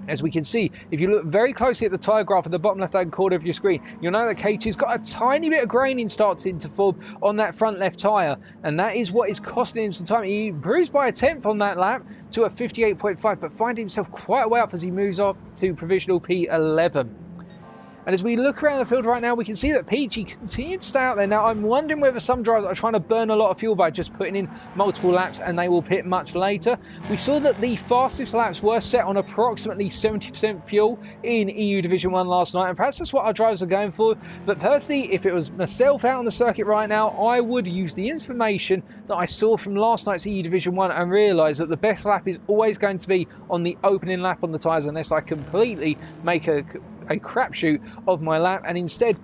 As we can see, if you look very closely at the tyre graph at the bottom left-hand corner of your screen, you'll know that K2's got a tiny bit of graining starting to form on that front left tyre, and that is what is costing him some time. He improves by a 10th on that lap to a 58.5, but finds himself quite a way up as he moves up to provisional P11. And as we look around the field right now, we can see that Peachy continues to stay out there. Now, I'm wondering whether some drivers are trying to burn a lot of fuel by just putting in multiple laps and they will pit much later. We saw that the fastest laps were set on approximately 70% fuel in EU Division 1 last night, and perhaps that's what our drivers are going for. But personally, if it was myself out on the circuit right now, I would use the information that I saw from last night's EU Division 1 and realise that the best lap is always going to be on the opening lap on the tyres, unless I completely make a crapshoot of my lap, and instead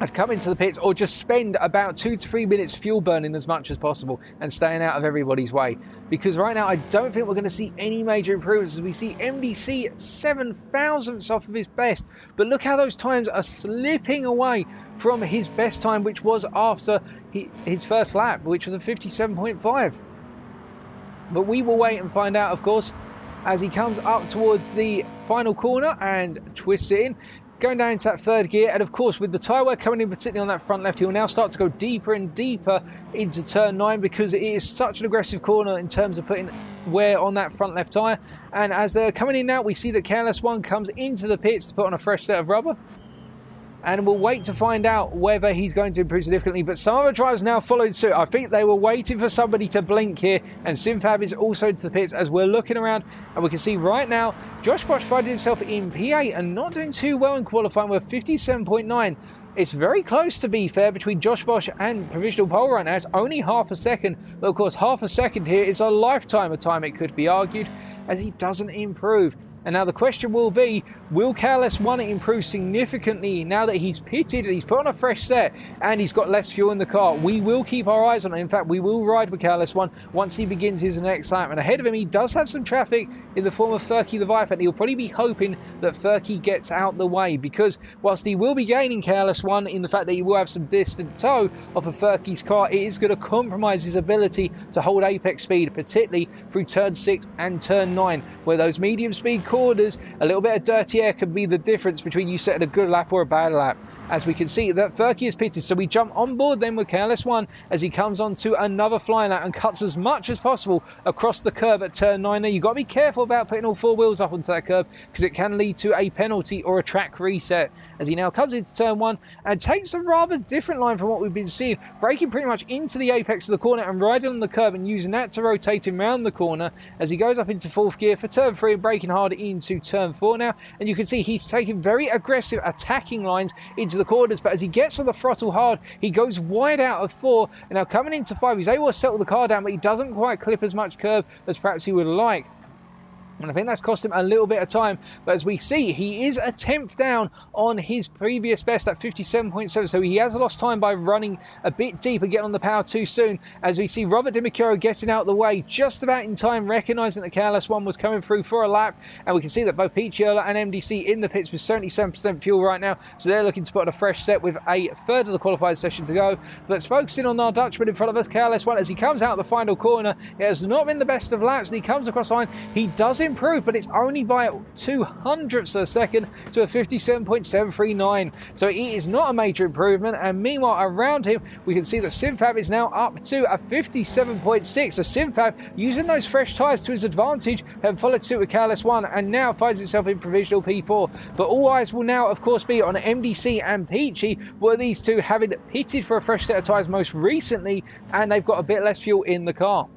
I've come into the pits or just spend about 2 to 3 minutes fuel burning as much as possible and staying out of everybody's way. Because right now I don't think we're going to see any major improvements, as we see MDC 7 thousandths off of his best, but look how those times are slipping away from his best time, which was after his first lap, which was a 57.5. But we will wait and find out, of course, as he comes up towards the final corner and twists it in, going down into that third gear. And of course, with the tyre wear coming in, particularly on that front left, he'll now start to go deeper and deeper into turn 9, because it is such an aggressive corner in terms of putting wear on that front left tyre. And as they're coming in now, we see that KLS1 comes into the pits to put on a fresh set of rubber. And we'll wait to find out whether he's going to improve significantly. But some other drivers now followed suit. I think they were waiting for somebody to blink here. And Simfab is also into the pits, as we're looking around. And we can see right now, Josh Bosch finding himself in P8 and not doing too well in qualifying with 57.9. It's very close, to be fair, between Josh Bosch and provisional pole right now. It's only half a second. But of course, half a second here is a lifetime of time, it could be argued, as he doesn't improve. And now the question will be, will KLS1 improve significantly now that he's pitted, he's put on a fresh set, and he's got less fuel in the car? We will keep our eyes on it. In fact, we will ride with KLS1 once he begins his next lap. And ahead of him, he does have some traffic in the form of Furky the Viper, and he'll probably be hoping that Furky gets out the way, because whilst he will be gaining KLS1 in the fact that he will have some distant tow off of Furky's car, it is going to compromise his ability to hold apex speed, particularly through turn 6 and turn 9, where those medium speed corners, a little bit of dirty air can be the difference between you setting a good lap or a bad lap. As we can see that Furky is pitted, so we jump on board then with KLS1 as he comes on to another flying lap and cuts as much as possible across the curve at turn 9. Now you've got to be careful about putting all four wheels up onto that curve because it can lead to a penalty or a track reset, as he now comes into turn 1 and takes a rather different line from what we've been seeing, braking pretty much into the apex of the corner and riding on the curve and using that to rotate him round the corner as he goes up into 4th gear for turn 3 and braking hard into turn 4 now. And you can see he's taking very aggressive attacking lines into the corners, but as he gets on the throttle hard, he goes wide out of 4, and now coming into 5, he's able to settle the car down, but he doesn't quite clip as much curb as perhaps he would like. And I think that's cost him a little bit of time. But as we see, he is a 10th down on his previous best at 57.7. So he has lost time by running a bit deep and getting on the power too soon. As we see Robert Di Mercuro getting out of the way just about in time, recognising that KLS1 was coming through for a lap. And we can see that both Picciola and MDC in the pits with 77% fuel right now. So they're looking to put on a fresh set with a third of the qualified session to go. Let's focus in on our Dutchman in front of us, KLS1, as he comes out of the final corner. It has not been the best of laps, and he comes across the line. He does improve, but it's only by 200ths of a second to a 57.739. So it is not a major improvement. And meanwhile, around him, we can see that Simfab is now up to a 57.6. So Simfab, using those fresh tyres to his advantage, have followed suit with KLS1 and now finds himself in provisional P4. But all eyes will now, of course, be on MDC and Peachy, were these two having pitted for a fresh set of tyres most recently, and they've got a bit less fuel in the car.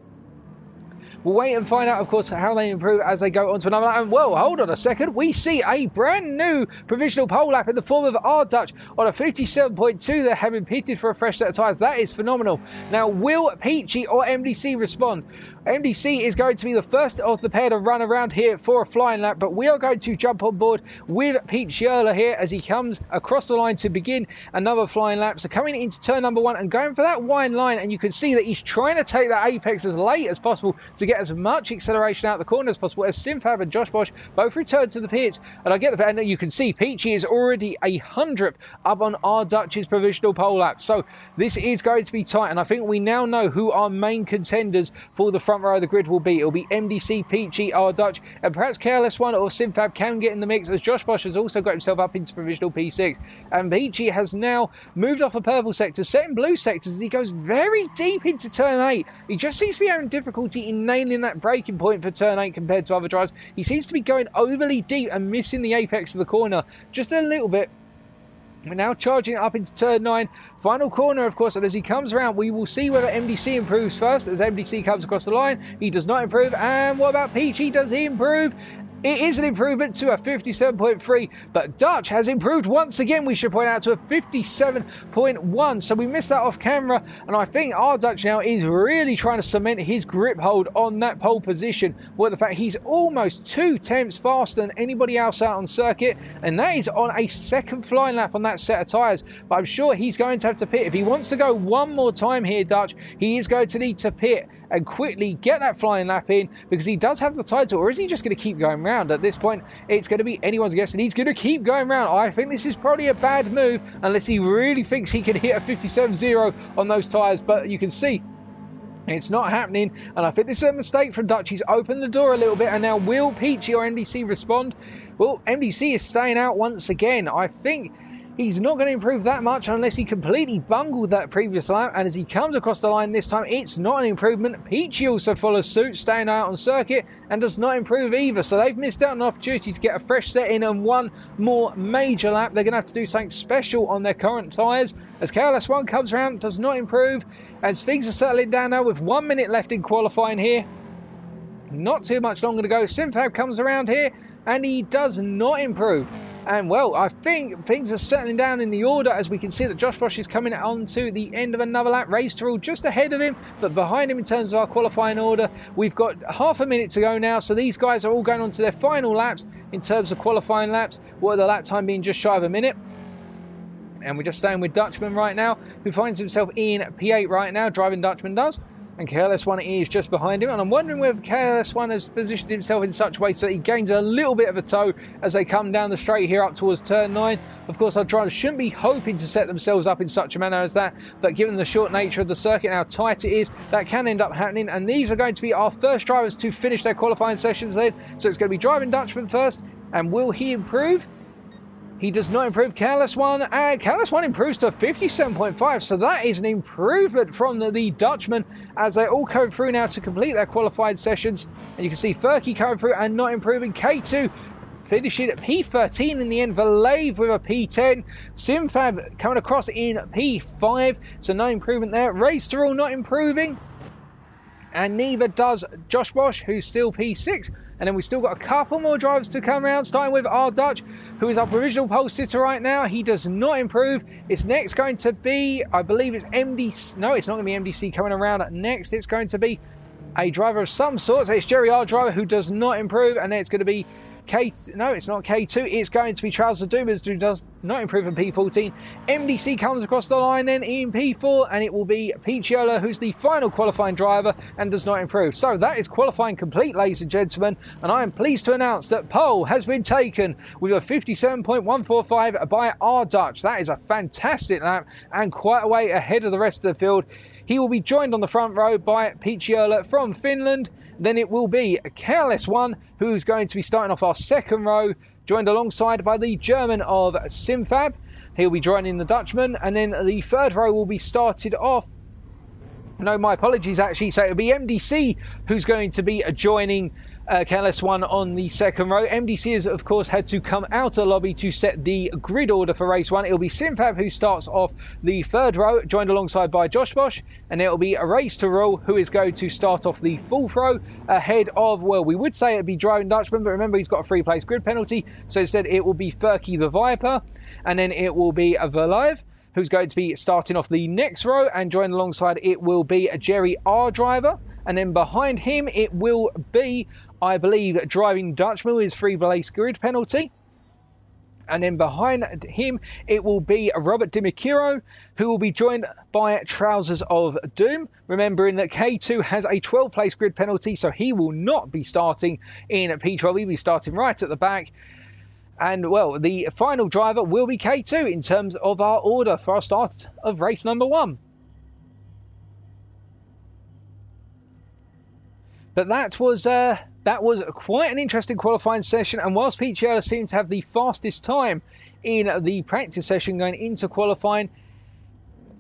We'll wait and find out, of course, how they improve as they go on to another lap. And, well, hold on a second. We see a brand new provisional pole lap in the form of our Dutch on a 57.2. They're having pitted for a fresh set of tyres. That is phenomenal. Now, will Peachy or MDC respond? MDC is going to be the first of the pair to run around here for a flying lap, but we are going to jump on board with Picciola here as he comes across the line to begin another flying lap. So coming into turn number 1 and going for that wide line, and you can see that he's trying to take that apex as late as possible to get as much acceleration out the corner as possible, as Simfab and Josh Bosch both return to the pits. And I get the and you can see Peachy is already 100th up on our Dutch's provisional pole lap. So this is going to be tight, and I think we now know who our main contenders for the front row of the grid will be. It'll be MDC, Peachy, our Dutch, and perhaps KLS1 or Simfab can get in the mix, as Josh Bosch has also got himself up into provisional P6. And Peachy has now moved off a purple sector, set in blue sectors as he goes very deep into turn 8. He just seems to be having difficulty in nailing that braking point for turn 8 compared to other drives. He seems to be going overly deep and missing the apex of the corner just a little bit. We're now charging up into turn 9, final corner, of course, and as he comes around, we will see whether MDC improves first. As MDC comes across the line, he does not improve. And what about Peachy? Does he improve? It is an improvement to a 57.3, but Dutch has improved once again, we should point out, to a 57.1. So we missed that off camera, and I think our Dutch now is really trying to cement his grip hold on that pole position. Well, the fact he's almost 2 tenths faster than anybody else out on circuit, and that is on a second flying lap on that set of tyres. But I'm sure he's going to have to pit. If he wants to go one more time here, Dutch, he is going to need to pit and quickly get that flying lap in, because he does have the title. Or is he just going to keep going round? At this point, it's going to be anyone's guess, and he's going to keep going round. I think this is probably a bad move unless he really thinks he can hit a 57.0 on those tyres, but you can see it's not happening, and I think this is a mistake from Dutch. He's opened the door a little bit, and now will Peachy or MDC respond? Well, MDC is staying out once again. I think he's not going to improve that much unless he completely bungled that previous lap, and as he comes across the line this time, it's not an improvement. Peachy also follows suit, staying out on circuit, and does not improve either. So they've missed out on an opportunity to get a fresh set in and one more major lap. They're going to have to do something special on their current tyres. As KLS1 comes around, does not improve, as things are settling down now with 1 minute left in qualifying here. Not too much longer to go. Simfab comes around here, and he does not improve. And, well, I think things are settling down in the order, as we can see that Josh Bosch is coming on to the end of another lap. Race to all just ahead of him, but behind him in terms of our qualifying order. We've got half a minute to go now, so these guys are all going on to their final laps in terms of qualifying laps, with the lap time being just shy of a minute. And we're just staying with Dutchman right now, who finds himself in P8 right now, driving Dutchman does. And KLS1 is just behind him, and I'm wondering whether KLS1 has positioned himself in such a way so that he gains a little bit of a toe as they come down the straight here up towards turn 9. Of course, our drivers shouldn't be hoping to set themselves up in such a manner as that, but given the short nature of the circuit and how tight it is, that can end up happening. And these are going to be our first drivers to finish their qualifying sessions then. So it's going to be driving Dutchman first, and will he improve? He does not improve. KLS1, and KLS1 improves to 57.5, so that is an improvement from the Dutchman as they all come through now to complete their qualified sessions. And you can see Furky coming through and not improving. K2 finishing at P13 in the end. Valave with a P10. Simfab coming across in P5, so no improvement there. Race to All not improving, and neither does Josh Bosch, who's still P6. And then we've still got a couple more drivers to come around, starting with our Dutch, who is our provisional pole sitter right now. He does not improve. It's next going to be, I believe it's MDC. No, it's not going to be MDC coming around next. It's going to be a driver of some sort. So it's Jerry, our driver, who does not improve. And then it's going to be no, it's not K2. It's going to be Charles the Doomers, who does not improve in P14. MDC comes across the line then in P4, and it will be Picciola, who's the final qualifying driver and does not improve. So that is qualifying complete, ladies and gentlemen, and I am pleased to announce that pole has been taken with a 57.145 by our Dutch. That is a fantastic lap and quite a way ahead of the rest of the field. He will be joined on the front row by Picciola from Finland. Then it will be KLS1, who's going to be starting off our second row, joined alongside by the German of Simfab. He'll be joining the Dutchman, and then the third row will be started off. No, my apologies, actually. So it'll be MDC who's going to be joining KLS1 on the second row. MDC has, of course, had to come out of the lobby to set the grid order for race 1. It'll be Simfab who starts off the third row, joined alongside by Josh Bosch. And it'll be a Race to Rule who is going to start off the fourth row ahead of, well, we would say it'd be driving Dutchman, but remember he's got a free-place grid penalty. So instead it will be Furky the Viper. And then it will be a Verlive who's going to be starting off the next row, and joined alongside it will be a Jerry, our driver. And then behind him it will be, I believe, driving Dutchman with his free-place grid penalty. And then behind him it will be Robert Dimikiro, who will be joined by Trousers of Doom, remembering that K2 has a 12-place grid penalty, so he will not be starting in P12. He'll be starting right at the back. And, well, the final driver will be K2 in terms of our order for our start of race number 1. But that was quite an interesting qualifying session, and whilst Picciola seemed to have the fastest time in the practice session going into qualifying,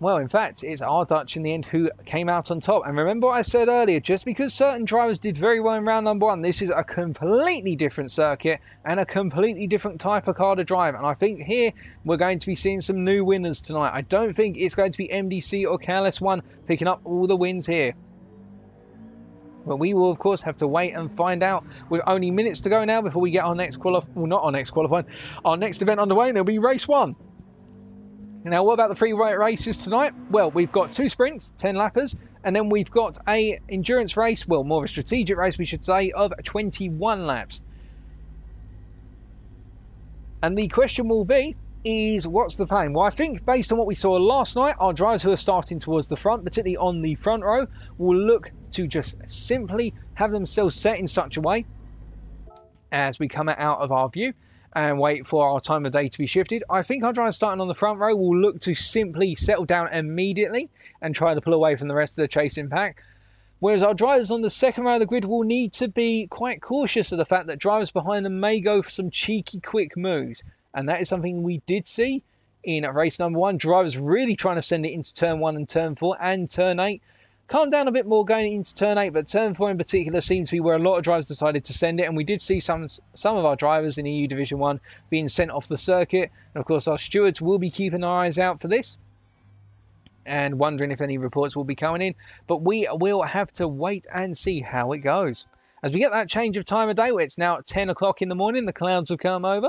well, in fact, it's our Dutch in the end who came out on top. And remember what I said earlier, just because certain drivers did very well in round number 1, this is a completely different circuit and a completely different type of car to drive. And I think here we're going to be seeing some new winners tonight. I don't think it's going to be MDC or KLS1 picking up all the wins here. But we will, of course, have to wait and find out with only minutes to go now before we get our next our next event underway, and it'll be race 1. Now, what about the free races tonight? Well, we've got 2 sprints, 10 lappers, and then we've got a endurance race, well, more of a strategic race, we should say, of 21 laps. And the question will be, what's the plan? Well, I think based on what we saw last night, our drivers who are starting towards the front, particularly on the front row, will look to just simply have themselves set in such a way as we come out of our view and wait for our time of day to be shifted. I think our drivers starting on the front row will look to simply settle down immediately and try to pull away from the rest of the chasing pack. Whereas our drivers on the second row of the grid will need to be quite cautious of the fact that drivers behind them may go for some cheeky quick moves. And that is something we did see in race number 1. Drivers really trying to send it into turn 1 and turn 4 and turn 8. Calmed down a bit more going into turn 8, but turn 4 in particular seems to be where a lot of drivers decided to send it. And we did see some of our drivers in EU Division 1 being sent off the circuit. And of course our stewards will be keeping our eyes out for this and wondering if any reports will be coming in. But we will have to wait and see how it goes. As we get that change of time of day, where it's now at 10 o'clock in the morning, the clouds have come over.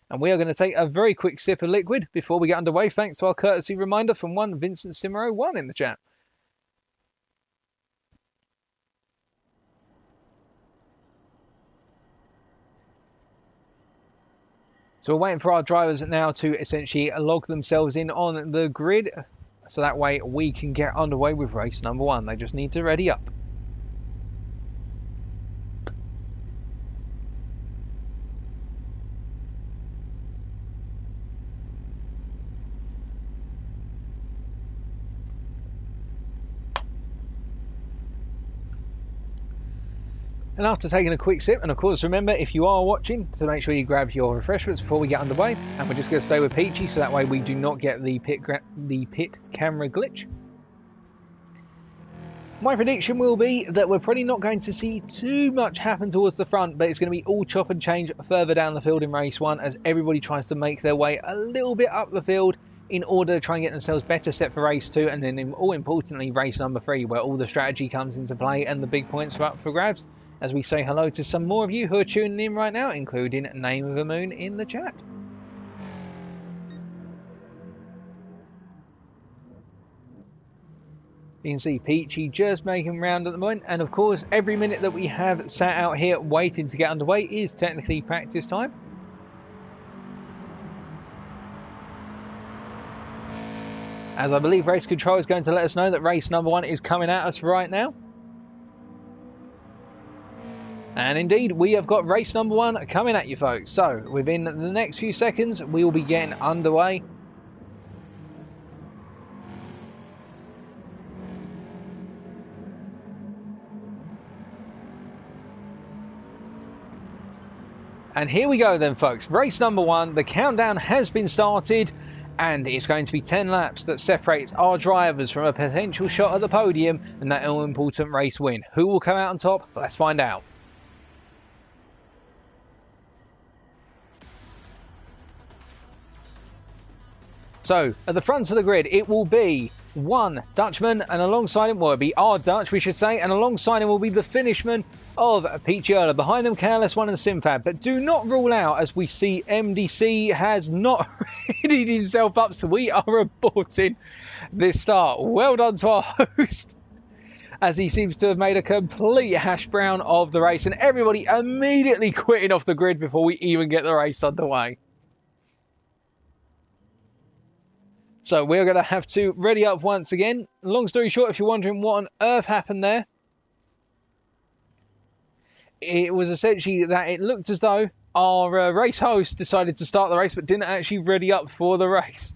And we are going to take a very quick sip of liquid before we get underway, thanks to our courtesy reminder from one Vincent Simero 1 in the chat. So we're waiting for our drivers now to essentially log themselves in on the grid. so that way we can get underway with race number 1. They just need to ready up. And after taking a quick sip, and of course remember, if you are watching, to make sure you grab your refreshments before we get underway, and we're just going to stay with Peachy so that way we do not get the pit camera glitch. My prediction will be that we're probably not going to see too much happen towards the front, but it's going to be all chop and change further down the field in race 1 as everybody tries to make their way a little bit up the field in order to try and get themselves better set for race 2, and then all importantly race number 3, where all the strategy comes into play and the big points are up for grabs. As we say hello to some more of you who are tuning in right now, including Name of the Moon in the chat. You can see Peachy just making round at the moment, and of course every minute that we have sat out here waiting to get underway is technically practice time. As I believe race control is going to let us know that race number 1 is coming at us right now. And indeed, we have got race number 1 coming at you, folks. So, within the next few seconds, we will be getting underway. And here we go then, folks. Race number 1, the countdown has been started. And it's going to be 10 laps that separates our drivers from a potential shot at the podium and that all-important race win. Who will come out on top? Let's find out. So, at the front of the grid, it will be one Dutchman, and alongside him, well, it'll be our Dutch, we should say, and alongside him will be the finishman of Peachy. Behind them, Careless One and Simfab. But do not rule out, as we see MDC has not readied himself up, so we are aborting this start. Well done to our host, as he seems to have made a complete hash brown of the race, and everybody immediately quitting off the grid before we even get the race underway. So we're going to have to ready up once again. Long story short, if you're wondering what on earth happened there, it was essentially that it looked as though our race host decided to start the race but didn't actually ready up for the race.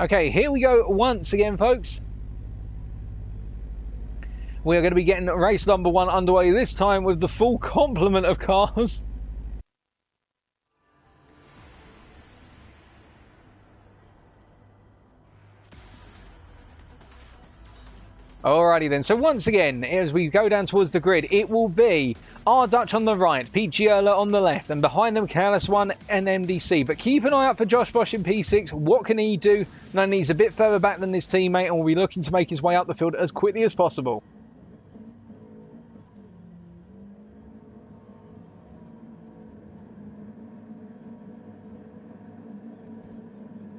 Okay, here we go once again, folks. We are going to be getting race number 1 underway this time with the full complement of cars. Alrighty then, so once again, as we go down towards the grid, it will be our Dutch on the right, Peachy on the left, and behind them Careless One and MDC. But keep an eye out for Josh Bosch in P6. What can he do? And he's a bit further back than his teammate and will be looking to make his way up the field as quickly as possible.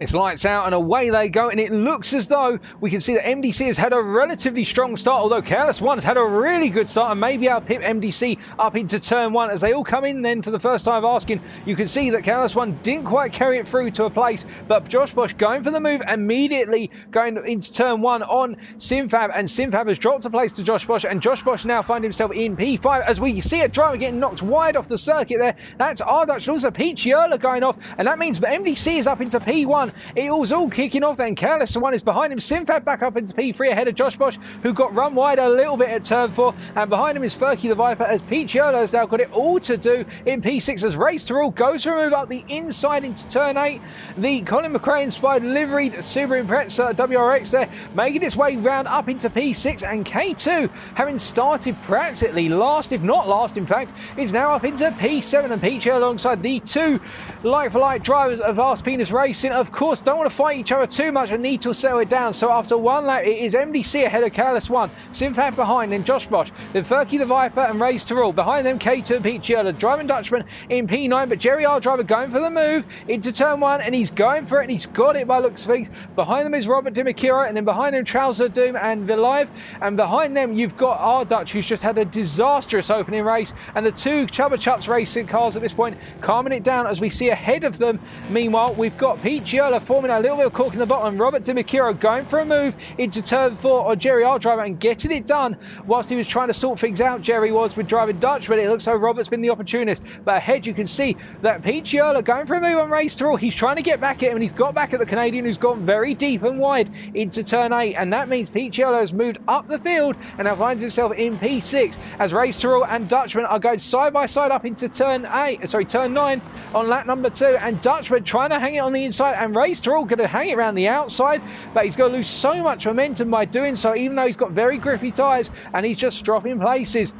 It's lights out and away they go, and it looks as though we can see that MDC has had a relatively strong start, although Careless One has had a really good start, and maybe I'll pip MDC up into turn 1 as they all come in then for the first time asking. You can see that Careless One didn't quite carry it through to a place, but Josh Bosch going for the move, immediately going into turn 1 on Simfab, and Simfab has dropped a place to Josh Bosch, and Josh Bosch now finds himself in P5 as we see a driver getting knocked wide off the circuit there. That's our Dutch, also Peachy going off, and that means MDC is up into P1. It was all kicking off then. Careless One is behind him. Simfab back up into P3 ahead of Josh Bosch, who got run wide a little bit at turn 4. And behind him is Furky the Viper, as Peachy has now got it all to do in P6 as Race to Rule goes for a move up the inside into turn 8. The Colin McRae inspired liveried Subaru Impreza WRX there, making its way round up into P6. And K2, having started practically last, if not last in fact, is now up into P7. And Peachy alongside the two like-for-like drivers of Vast Penis Racing, of course, don't want to fight each other too much and need to settle it down. So after one lap, it is MDC ahead of Careless One, Simfab behind, then Josh Bosch, then Furky the Viper and Race to Rule. Behind them, K2 and Pete Chiola, driving Dutchman in P9, but Jerry R driver going for the move into turn 1, and he's going for it, and he's got it by looks of things. Behind them is Robert Dimikiro, and then behind them Trouser Doom and Vilive, and behind them you've got our Dutch, who's just had a disastrous opening race, and the two Chubba Chups racing cars at this point calming it down as we see ahead of them. Meanwhile, we've got Pete Chiola forming a little bit of cork in the bottom, and Robert Dimikiro going for a move into turn 4 on Jerry R driver and getting it done whilst he was trying to sort things out. Jerry was with driving Dutch, but it looks like Robert's been the opportunist. But ahead you can see that Pete Chiola going for a move on Race to Rule. He's trying to get back at him, and he's got back at the Canadian, who's gone very deep and wide into turn 8, and that means Pete Chiola has moved up the field and now finds himself in P6 as Race to Rule and Dutchman are going side by side up into turn 9 on lap number 2, and Dutchman trying to hang it on the inside, and Race to Rule going to hang it around the outside, but he's going to lose so much momentum by doing so, even though he's got very grippy tyres, and he's just dropping places.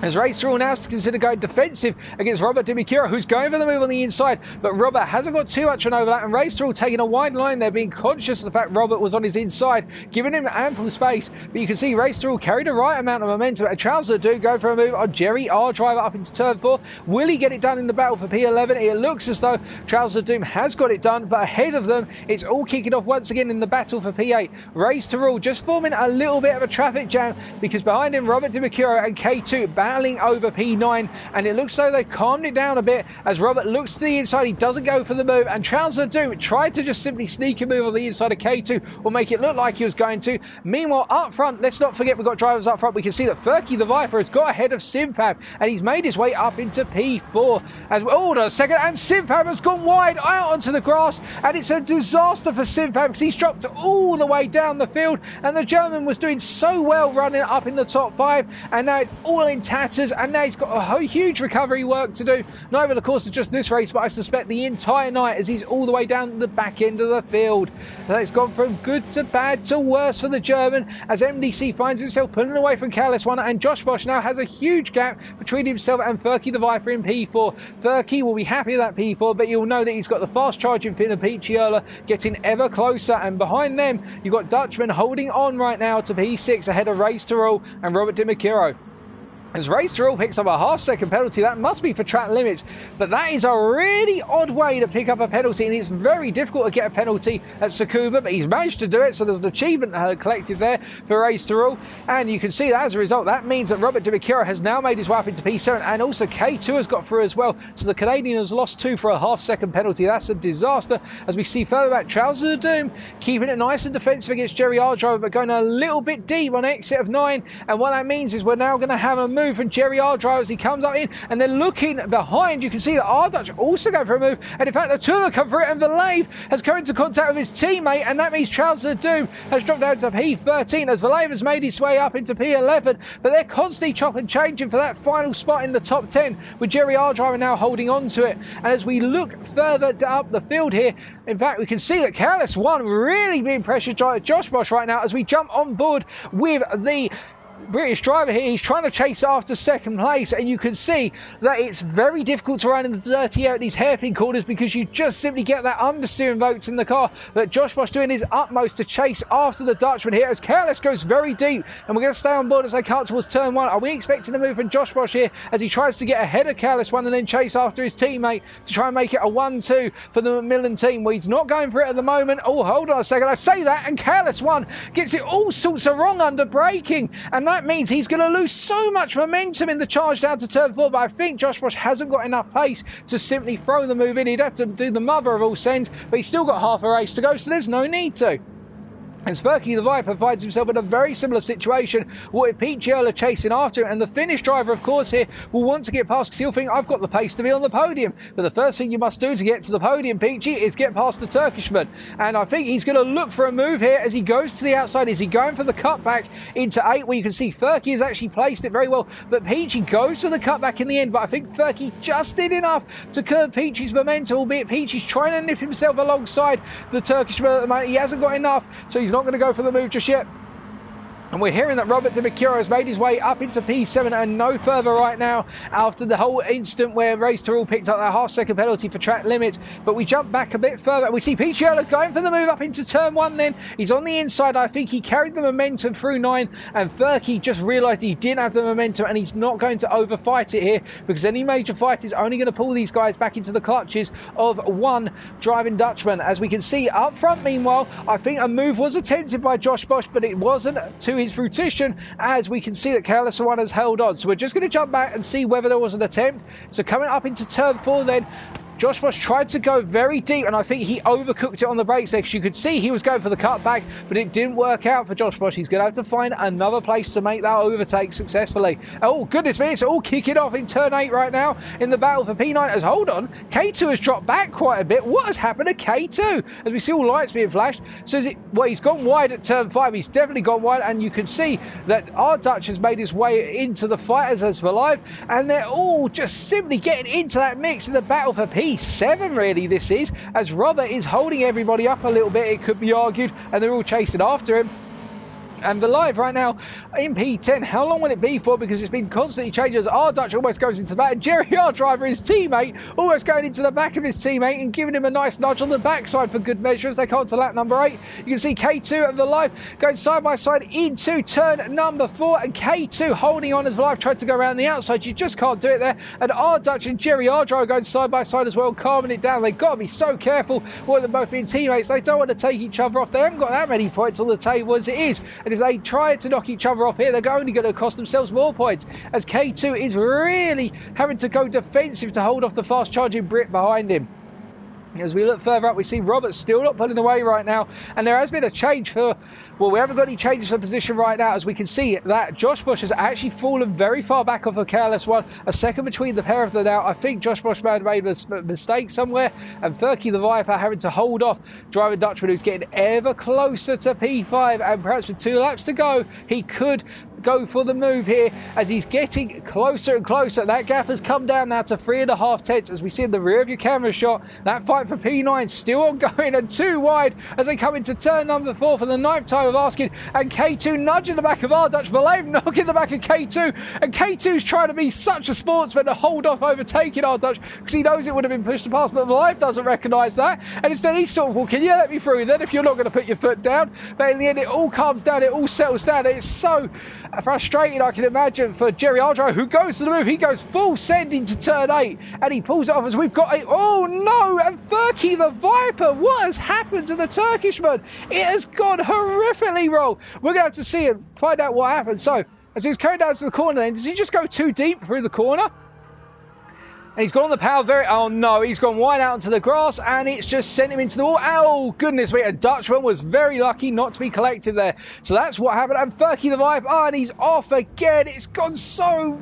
As Race to Rule now to consider going defensive against Robert Dimikiro, who's going for the move on the inside, but Robert hasn't got too much of an overlap, and Race to Rule taking a wide line there, being conscious of the fact Robert was on his inside, giving him ample space. But you can see Race to Rule carried the right amount of momentum, and Trouser Doom going for a move on Jerry R driver up into turn 4. Will he get it done in the battle for P11? It looks as though Trouser Doom has got it done, but ahead of them, it's all kicking off once again in the battle for P8. Race to Rule just forming a little bit of a traffic jam, because behind him Robert Dimikiro and K2 battling over P9, and it looks like they've calmed it down a bit as Robert looks to the inside. He doesn't go for the move, and Trouser Doom tried to just simply sneak a move on the inside of K2 or make it look like he was going to. Meanwhile, up front, let's not forget we've got drivers up front. We can see that Furky the Viper has got ahead of Simfab, and he's made his way up into P4 as hold on a second, and Simfab has gone wide out onto the grass, and it's a disaster for Simfab because he's dropped all the way down the field, and the German was doing so well running up in the top 5, and now it's all in tatters, and now he's got a huge recovery work to do, not over the course of just this race, but I suspect the entire night, as he's all the way down the back end of the field. So it's gone from good to bad to worse for the German, as MDC finds himself pulling away from Careless One, and Josh Bosch now has a huge gap between himself and Furky the Viper in P4. Furky will be happy with that P4, but you'll know that he's got the fast charging fin of Pete Chiola getting ever closer, and behind them you've got Dutchman holding on right now to P6 ahead of Race to Rule and Robert Dimikiro. As Race to Rule picks up a half-second penalty, that must be for track limits, but that is a really odd way to pick up a penalty, and it's very difficult to get a penalty at Tsukuba, but he's managed to do it, so there's an achievement collected there for Race to Rule, and you can see that as a result, that means that Robert Dimikiro has now made his way up into P7, and also K2 has got through as well, so the Canadian has lost 2 for a half-second penalty. That's a disaster, as we see further back, Trouser Doom keeping it nice and defensive against Jerry R driver, but going a little bit deep on exit of 9, and what that means is we're now going to have a move from Jerry R driver as he comes up in, and then looking behind you can see that R Dutch also going for a move, and in fact the two have come for it, and Vilive has come into contact with his teammate, and that means Trouser Doom has dropped down to P13 as Vilive has made his way up into P11, but they're constantly chopping and changing for that final spot in the top 10, with Jerry R driver now holding on to it. And as we look further up the field here, in fact we can see that Careless One really being pressured by Josh Bosch right now as we jump on board with the British driver here. He's trying to chase after second place, and you can see that it's very difficult to run in the dirty air at these hairpin corners because you just simply get that understeer invoked in the car. But Josh Bosch doing his utmost to chase after the Dutchman here as Careless goes very deep, and we're going to stay on board as they cut towards turn 1. Are we expecting a move from Josh Bosch here as he tries to get ahead of Careless One and then chase after his teammate to try and make it a 1-2 for the Macmillan team? Well, he's not going for it at the moment. Oh, hold on a second, I say that, and Careless One gets it all sorts of wrong under braking, and that means he's going to lose so much momentum in the charge down to turn 4, but I think Josh Bosch hasn't got enough pace to simply throw the move in. He'd have to do the mother of all sins, but he's still got half a race to go, so there's no need to. As Furky the Viper finds himself in a very similar situation with Pete Chiola chasing after him, and the Finnish driver of course here will want to get past because he'll think I've got the pace to be on the podium, but the first thing you must do to get to the podium, Peachy, is get past the Turkishman, and I think he's going to look for a move here as he goes to the outside. Is he going for the cutback into 8 where you can see Furky has actually placed it very well, but Peachy goes to the cutback in the end, but I think Furky just did enough to curb Peachy's momentum, albeit Peachy's trying to nip himself alongside the Turkishman at the moment. He hasn't got enough, so he's not going to go for the move just yet. And we're hearing that Robert Di Mercurio has made his way up into P7 and no further right now after the whole incident where Race to Rule picked up that half-second penalty for track limits. But we jump back a bit further and we see Picciolo going for the move up into turn 1 then. He's on the inside. I think he carried the momentum through 9 and Furky just realised he didn't have the momentum and he's not going to overfight it here because any major fight is only going to pull these guys back into the clutches of one driving Dutchman. As we can see up front, meanwhile, I think a move was attempted by Josh Bosch, but it wasn't to his fruition, as we can see that Careless One has held on. So we're just going to jump back and see whether there was an attempt. So coming up into turn 4 then, Josh Bosch tried to go very deep and I think he overcooked it on the brakes there because you could see he was going for the cutback, but it didn't work out for Josh Bosch. He's going to have to find another place to make that overtake successfully. Oh goodness me, it's all kicking off in turn 8 right now in the battle for P9. As hold on, K2 has dropped back quite a bit. What has happened to K2? As we see all lights being flashed. So is it, well, he's gone wide at turn 5. He's definitely gone wide and you can see that our Dutch has made his way into the fighters as for live and they're all just simply getting into that mix in the battle for P7 really this is, as Robert is holding everybody up a little bit, it could be argued, and they're all chasing after him. And the live right now in P10, how long will it be for? Because it's been constantly changing as our Dutch almost goes into the back. And Jerry, our driver, his teammate, almost going into the back of his teammate and giving him a nice nudge on the backside for good measure as they come to lap number 8. You can see K2 and the live going side by side into turn number 4. And K2 holding on as the live tried to go around the outside. You just can't do it there. And our Dutch and Jerry, our driver, going side by side as well, calming it down. They've got to be so careful with them both being teammates. They don't want to take each other off. They haven't got that many points on the table as it is. And if they try to knock each other off here, they're only going to cost themselves more points, as K2 is really having to go defensive to hold off the fast charging Brit behind him. As we look further up, we see Robert still not pulling away right now, and there has been a change for, well, we haven't got any changes for position right now, as we can see that Josh Bosch has actually fallen very far back off a Careless One, a second between the pair of them now. I think Josh Bosch may have made a mistake somewhere, and Furky the Viper having to hold off driving Dutchman, who's getting ever closer to P5, and perhaps with 2 laps to go, he could go for the move here as he's getting closer and closer. That gap has come down now to 3.5 tenths as we see in the rear of your camera shot. That fight for P9 still ongoing and 2 wide as they come into turn number 4 for the 9th time of asking, and K2 nudging the back of our Dutch, Valave knocking the back of K2, and K2's trying to be such a sportsman to hold off overtaking our Dutch because he knows it would have been pushed past, but Valave doesn't recognise that, and instead he's sort of walking, yeah, let me through then if you're not going to put your foot down. But in the end it all calms down, it all settles down. It's so frustrating, I can imagine, for Jerry Aldro, who goes to the move. He goes full send into turn 8 and he pulls it off as we've got a, oh no, and Furky the Viper, what has happened to the Turkishman? It has gone horrifically wrong. We're going to have to see and find out what happened. So as he was coming down to the corner then, does he just go too deep through the corner? And he's gone on the power very, oh no, he's gone wide out into the grass and it's just sent him into the wall. Oh goodness me, a Dutchman was very lucky not to be collected there. So that's what happened. And Furky the Vibe, oh, and he's off again. It's gone so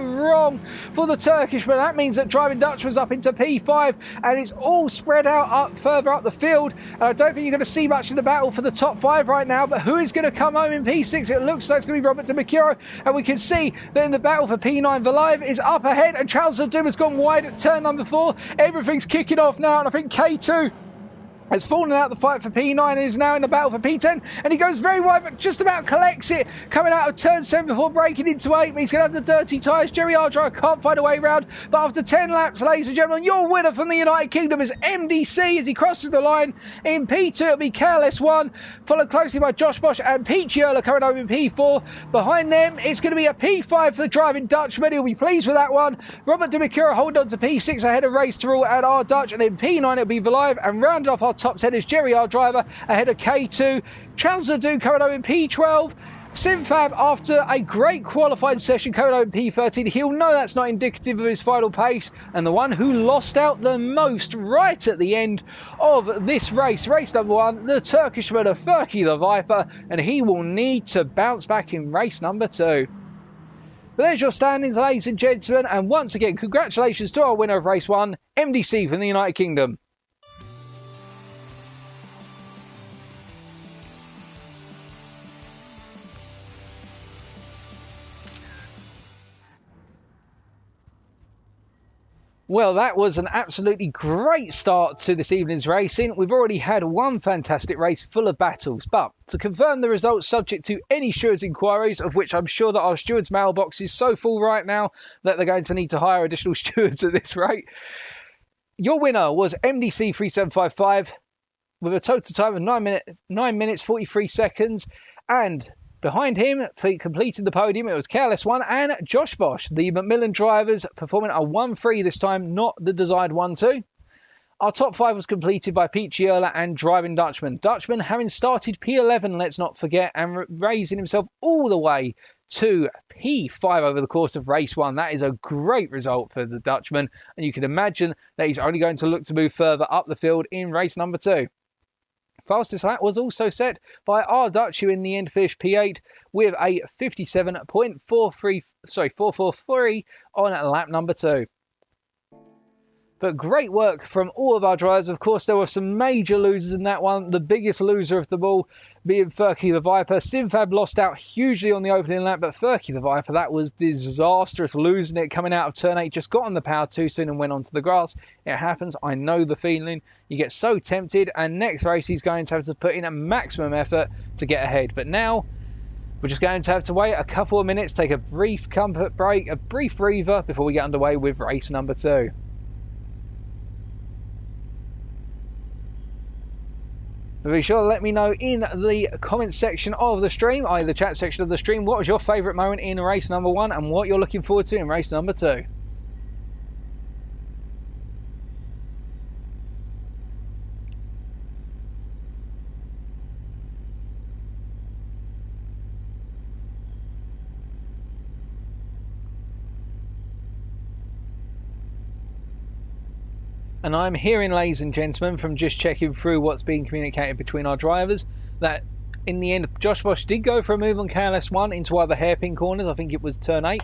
wrong for the Turkishman. That means that driving Dutchman's up into P5 and it's all spread out up further up the field. And I don't think you're going to see much in the battle for the top 5 right now, but who is going to come home in P6? It looks like it's going to be Robert Di Mercurio, and we can see that in the battle for P9, Valive is up ahead and Charles Doom has gone wide at turn number 4. Everything's kicking off now, and I think K2 has fallen out the fight for P9 and is now in the battle for P10, and he goes very wide but just about collects it coming out of turn 7 before breaking into 8. But he's going to have the dirty tyres. Jerry Ardra can't find a way round, but after 10 laps, ladies and gentlemen, your winner from the United Kingdom is MDC as he crosses the line in P2. It'll be Careless One, followed closely by Josh Bosch and Picciolo coming over in P4. Behind them, it's going to be a P5 for the driving Dutchman. He'll be pleased with that one. Robert Di Mercurio holding on to P6 ahead of Race to Rule and our Dutch, and in P9 it'll be Valive, and rounded off our top 10 is Jerry, our driver, ahead of K2. Charles Ledoux coming over in P12. Simfab, after a great qualifying session, coming over in P13. He'll know that's not indicative of his final pace. And the one who lost out the most right at the end of this race, race number 1, the Turkishman of Furky the Viper. And he will need to bounce back in race number 2. But there's your standings, ladies and gentlemen. And once again, congratulations to our winner of race 1, MDC from the United Kingdom. Well, that was an absolutely great start to this evening's racing. We've already had one fantastic race full of battles, but to confirm the results subject to any stewards' inquiries, of which I'm sure that our stewards' mailbox is so full right now that they're going to need to hire additional stewards at this rate. Your winner was MDC 3755 with a total time of 9 minutes 43 seconds, and behind him, completing the podium, it was KLS1 and Josh Bosch, the Macmillan drivers, performing a 1-3 this time, not the desired 1-2. Our top 5 was completed by Pete Giola and Driving Dutchman. Dutchman having started P11, let's not forget, and raising himself all the way to P5 over the course of race 1. That is a great result for the Dutchman, and you can imagine that he's only going to look to move further up the field in race number 2. Fastest lap was also set by our Dutch, who in the end finished P8 with a 443 on lap number 2. But great work from all of our drivers. Of course, there were some major losers in that one. The biggest loser of them all being Furky the Viper. Simfab lost out hugely on the opening lap, but Furky the Viper, that was disastrous, losing it coming out of turn 8. Just got on the power too soon and went onto the grass. It happens. I know the feeling. You get so tempted, and next race he's going to have to put in a maximum effort to get ahead. But now we're just going to have to wait a couple of minutes, take a brief comfort break, a brief breather before we get underway with race number 2. Be sure to let me know in the comments section of the stream, i.e. the chat section of the stream, what was your favourite moment in race number 1 and what you're looking forward to in race number 2. And I'm hearing, ladies and gentlemen, from just checking through what's being communicated between our drivers, that in the end, Josh Bosch did go for a move on KLS1 into either hairpin corners. I think it was turn 8.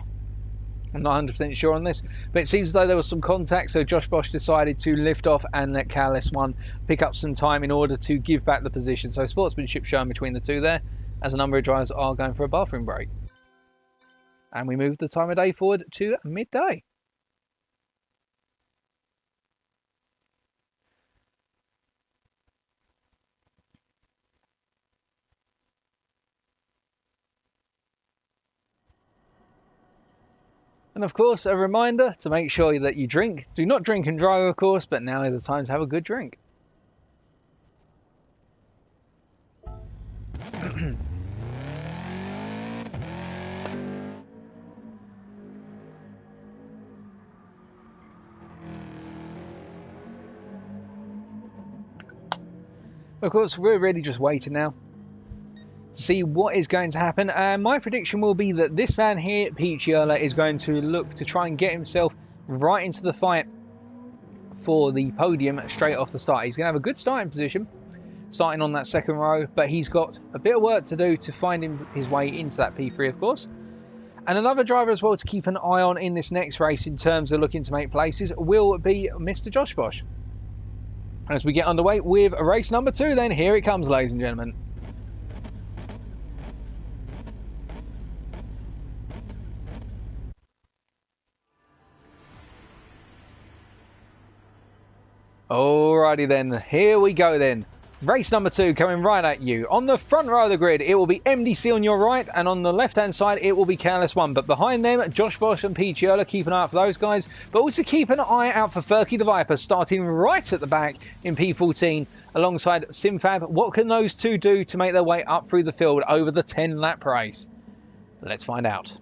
I'm not 100% sure on this, but it seems as though there was some contact, so Josh Bosch decided to lift off and let KLS1 pick up some time in order to give back the position. So sportsmanship shown between the two there, as a number of drivers are going for a bathroom break. And we move the time of day forward to midday. And of course, a reminder to make sure that you drink. Do not drink and drive, of course, but now is the time to have a good drink. Of course, we're really just waiting now to see what is going to happen, and my prediction will be that this man here, Pete Giola, is going to look to try and get himself right into the fight for the podium straight off the start. He's going to have a good starting position, starting on that second row, but he's got a bit of work to do to find his way into that P3, of course. And another driver as well to keep an eye on in this next race in terms of looking to make places will be Mr. Josh Bosch. As we get underway with race number 2, then here it comes, ladies and gentlemen. Alrighty then, here we go then. Race number 2 coming right at you. On the front row of the grid, it will be MDC on your right, and on the left-hand side, it will be KLS1. But behind them, Josh Bosch and Pete Giola, keep an eye out for those guys. But also keep an eye out for Furky the Viper, starting right at the back in P14, alongside Simfab. What can those two do to make their way up through the field over the 10-lap race? Let's find out.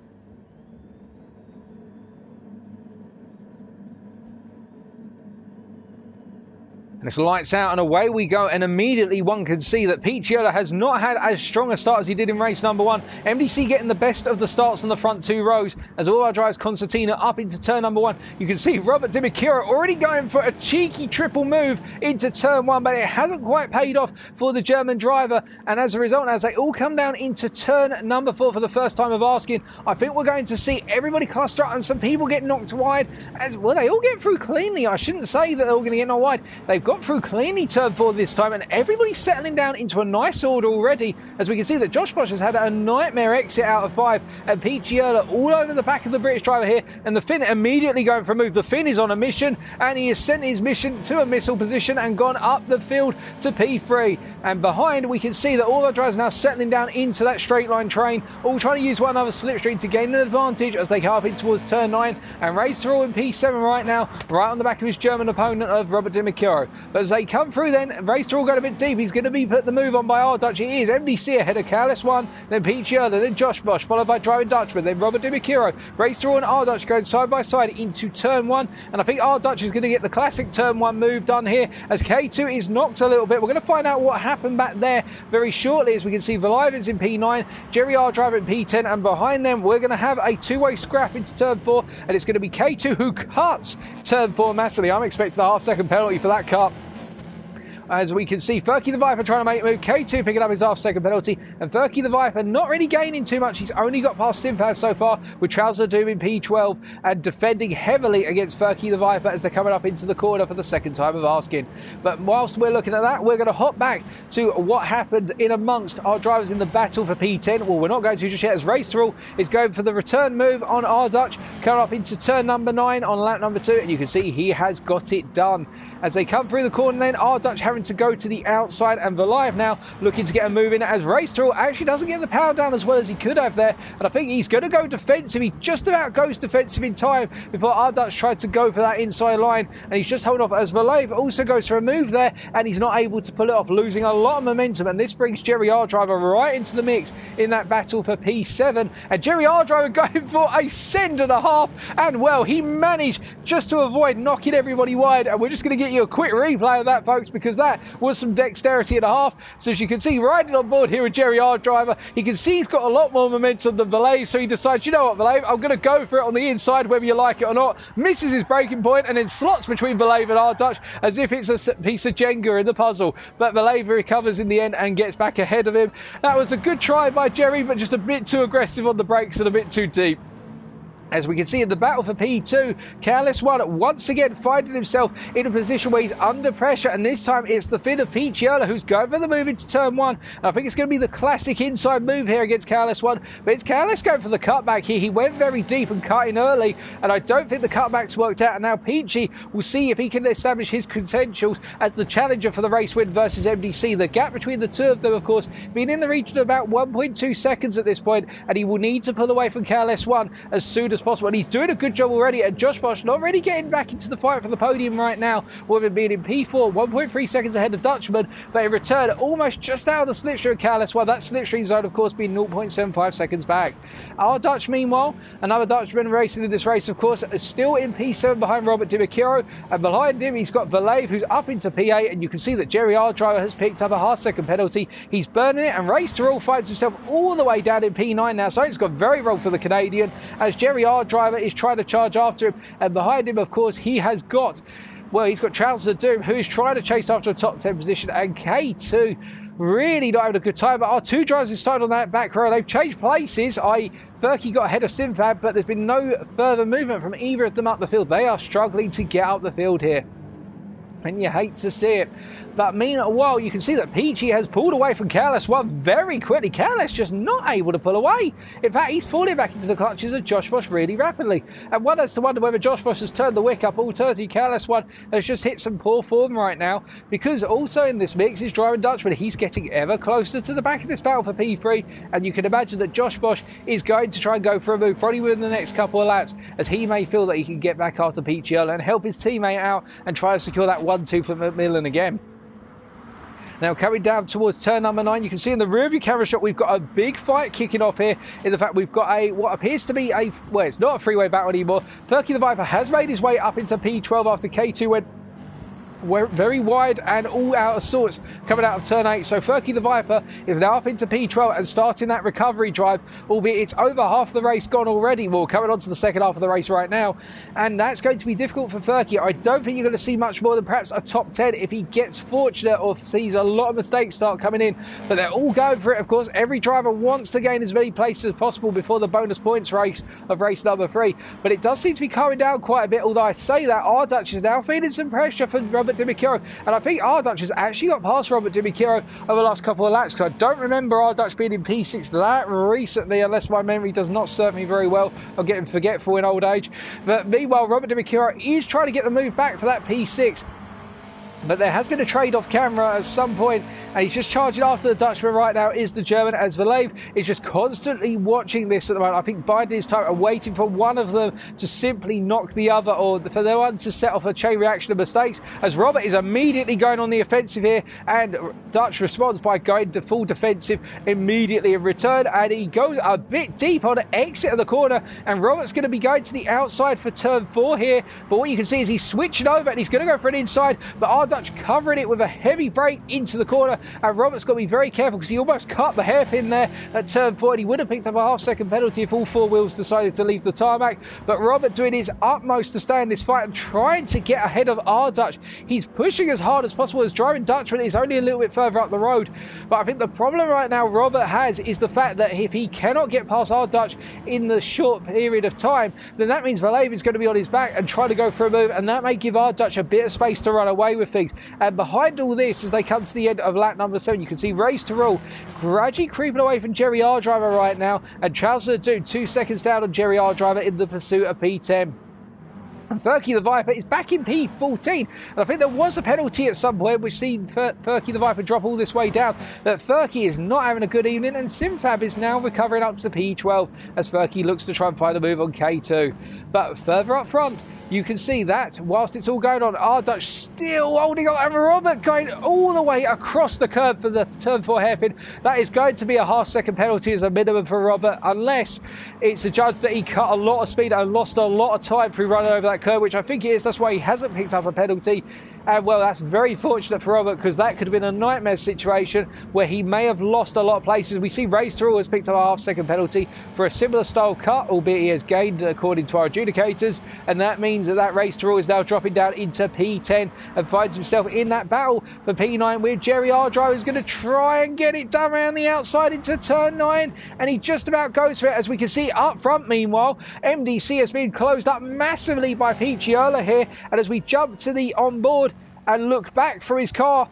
And it's lights out and away we go, and immediately one can see that Pete Giola has not had as strong a start as he did in race number 1. MDC getting the best of the starts on the front 2 rows as all our drivers Constantina up into turn number 1. You can see Robert Dimikira already going for a cheeky triple move into turn 1, but it hasn't quite paid off for the German driver, and as a result, as they all come down into turn number 4 for the first time of asking, I think we're going to see everybody cluster up and some people get knocked wide. As well, they all get through cleanly. I shouldn't say that they're all going to get knocked wide. They've got got through cleanly turn 4 this time, and everybody's settling down into a nice order already, as we can see that Josh Bosch has had a nightmare exit out of 5, and Pete Giola all over the back of the British driver here, and the Finn immediately going for a move. The Finn is on a mission, and he has sent his mission to a missile position and gone up the field to P3. And behind, we can see that all our drivers now settling down into that straight line train, all trying to use one another slipstream to gain an advantage as they come up in towards turn 9, and Race to All in P7 right now, right on the back of his German opponent of Robert Di Macchio. But as they come through then, Race to All going a bit deep, he's going to be put the move on by our Dutch. It is MDC ahead of Careless One, then Pete Giola, then Josh Bosch, followed by Driving Dutchman, then Robert Di Macchio. Race to All and our Dutch going side by side into turn 1, and I think our Dutch is going to get the classic turn 1 move done here as K2 is knocked a little bit. We're going to find out what happened back there very shortly, as we can see Valivan's in P9, Jerry R driver in P10, and behind them we're going to have a two-way scrap into turn 4, and it's going to be K2 who cuts turn 4 massively. I'm expecting a half-second penalty for that cut. As we can see, Furky the Viper trying to make a move, K2 picking up his half-second penalty, and Furky the Viper not really gaining too much. He's only got past Stimfav so far, with Trouser Doom in P12 and defending heavily against Furky the Viper as they're coming up into the corner for the second time of asking. But whilst we're looking at that, we're going to hop back to what happened in amongst our drivers in the battle for P10. Well, we're not going to just yet, as Race to All is going for the return move on our Dutch, coming up into turn number 9 on lap number 2, and you can see he has got it done. As they come through the corner then, our Dutch having to go to the outside, and Valiv now looking to get a move in as Race to All actually doesn't get the power down as well as he could have there, and I think he's going to go defensive. He just about goes defensive in time before our Dutch tried to go for that inside line, and he's just holding off as Valiv also goes for a move there, and he's not able to pull it off, losing a lot of momentum, and this brings Jerry R driver right into the mix in that battle for P7, and Jerry R driver going for a send and a half, and well, he managed just to avoid knocking everybody wide, and we're just going to get you a quick replay of that, folks, because that was some dexterity and a half. So as you can see, riding on board here with Jerry R driver, he can see he's got a lot more momentum than Valet, so he decides, you know what, Valet, I'm going to go for it on the inside whether you like it or not, misses his braking point and then slots between Valet and our Dutch as if it's a piece of Jenga in the puzzle, but Valet recovers in the end and gets back ahead of him. That was a good try by Jerry, but just a bit too aggressive on the brakes and a bit too deep. As we can see in the battle for P2, Careless One once again finding himself in a position where he's under pressure, and this time it's the Finn of Pete Giola who's going for the move into turn 1. And I think it's going to be the classic inside move here against Careless One, but it's Careless going for the cutback here. He went very deep and cut in early, and I don't think the cutback's worked out, and now Peachy will see if he can establish his credentials as the challenger for the race win versus MDC. The gap between the two of them, of course, being in the region of about 1.2 seconds at this point, and he will need to pull away from Careless One as soon as possible, and he's doing a good job already, and Josh Bosch not really getting back into the fight for the podium right now, with him being in P4, 1.3 seconds ahead of Dutchman, but in return almost just out of the slipstream of Careless One, that slipstream zone of course being 0.75 seconds back. Our Dutch meanwhile, another Dutchman racing in this race of course, is still in P7 behind Robert Di Macchio, and behind him he's got Valave who's up into P8, and you can see that Jerry R driver has picked up a half-second penalty. He's burning it, and Race to All finds himself all the way down in P9 now, so it's gone very wrong for the Canadian as Jerry R driver is trying to charge after him, and behind him of course he has got, well, he's got Trousers of Doom who is trying to chase after a top 10 position, and K2 really not having a good time. But our two drivers who started on that back row, they've changed places. Furky got ahead of Simfab, but there's been no further movement from either of them up the field. They are struggling to get up the field here, and you hate to see it. But meanwhile, you can see that Peachy has pulled away from Careless One very quickly. Careless just not able to pull away. In fact, he's falling back into the clutches of Josh Bosch really rapidly. And one has to wonder whether Josh Bosch has turned the wick up all dirty. Careless One has just hit some poor form right now, because also in this mix is Driving Dutchman. He's getting ever closer to the back of this battle for P3, and you can imagine that Josh Bosch is going to try and go for a move probably within the next couple of laps, as he may feel that he can get back after Pete Giola and help his teammate out and try to secure that 1-2 for McMillan again. Now coming down towards turn number 9, you can see in the rear view camera shot we've got a big fight kicking off here, in the fact we've got what appears to be well, it's not a freeway battle anymore. Furky the Viper has made his way up into P12 after K2 went very wide and all out of sorts coming out of turn 8. So Furky the Viper is now up into P12 and starting that recovery drive, albeit it's over half the race gone already. Well, coming on to the second half of the race right now, and that's going to be difficult for Furky. I don't think you're going to see much more than perhaps a top 10 if he gets fortunate or sees a lot of mistakes start coming in, but they're all going for it. Of course, every driver wants to gain as many places as possible before the bonus points race of race number 3, but it does seem to be calming down quite a bit. Although I say that, our Dutch is now feeling some pressure for Robert Robert Di Micchiaro. And I think Ardutch has actually got past Robert Di Micchiaro over the last couple of laps, because I don't remember Ardutch being in P6 that recently, unless my memory does not serve me very well. I'm getting forgetful in old age. But meanwhile, Robert Di Micchiaro is trying to get the move back for that P6. But there has been a trade-off camera at some point, and he's just charging after the Dutchman right now, is the German, as Valave is just constantly watching this at the moment. I think biding his time and waiting for one of them to simply knock the other, or for the one to set off a chain reaction of mistakes, as Robert is immediately going on the offensive here, and Dutch responds by going to full defensive immediately in return, and he goes a bit deep on the exit of the corner, and Robert's going to be going to the outside for turn 4 here, but what you can see is he's switching over, and he's going to go for an inside, but Dutch covering it with a heavy brake into the corner, and Robert's got to be very careful because he almost cut the hairpin there at turn 4. He would have picked up a half-second penalty if all 4 wheels decided to leave the tarmac, but Robert doing his utmost to stay in this fight and trying to get ahead of Dutch. He's pushing as hard as possible, as driving Dutchman is only a little bit further up the road, but I think the problem right now Robert has is the fact that if he cannot get past Dutch in the short period of time, then that means Valave is going to be on his back and try to go for a move, and that may give Dutch a bit of space to run away with things. And behind all this, as they come to the end of lap number 7, you can see Race to Rule gradually creeping away from Jerry R. Driver right now, and Trouser Doom 2 seconds down on Jerry R. Driver in the pursuit of P10. And Furky the Viper is back in P14, and I think there was a penalty at some point which seen Furky the Viper drop all this way down, but Furky is not having a good evening, and Simfab is now recovering up to P12 as Furky looks to try and find a move on K2. But further up front, you can see that whilst it's all going on, Dutch still holding on, and Robert going all the way across the curb for the turn 4 hairpin. That is going to be a half-second penalty as a minimum for Robert, unless it's adjudged that he cut a lot of speed and lost a lot of time through running over that curb, which I think it is. That's why he hasn't picked up a penalty. And well, that's very fortunate for Robert, because that could have been a nightmare situation where he may have lost a lot of places. We see Race Through has picked up a half-second penalty for a similar style cut, albeit he has gained according to our adjudicators, and that means that Race Through is now dropping down into P10 and finds himself in that battle for P9 with Jerry R. Driver, who's going to try and get it done around the outside into turn 9, and he just about goes for it. As we can see up front, meanwhile, MDC has been closed up massively by Picciola here, and as we jump to the onboard and look back for his car,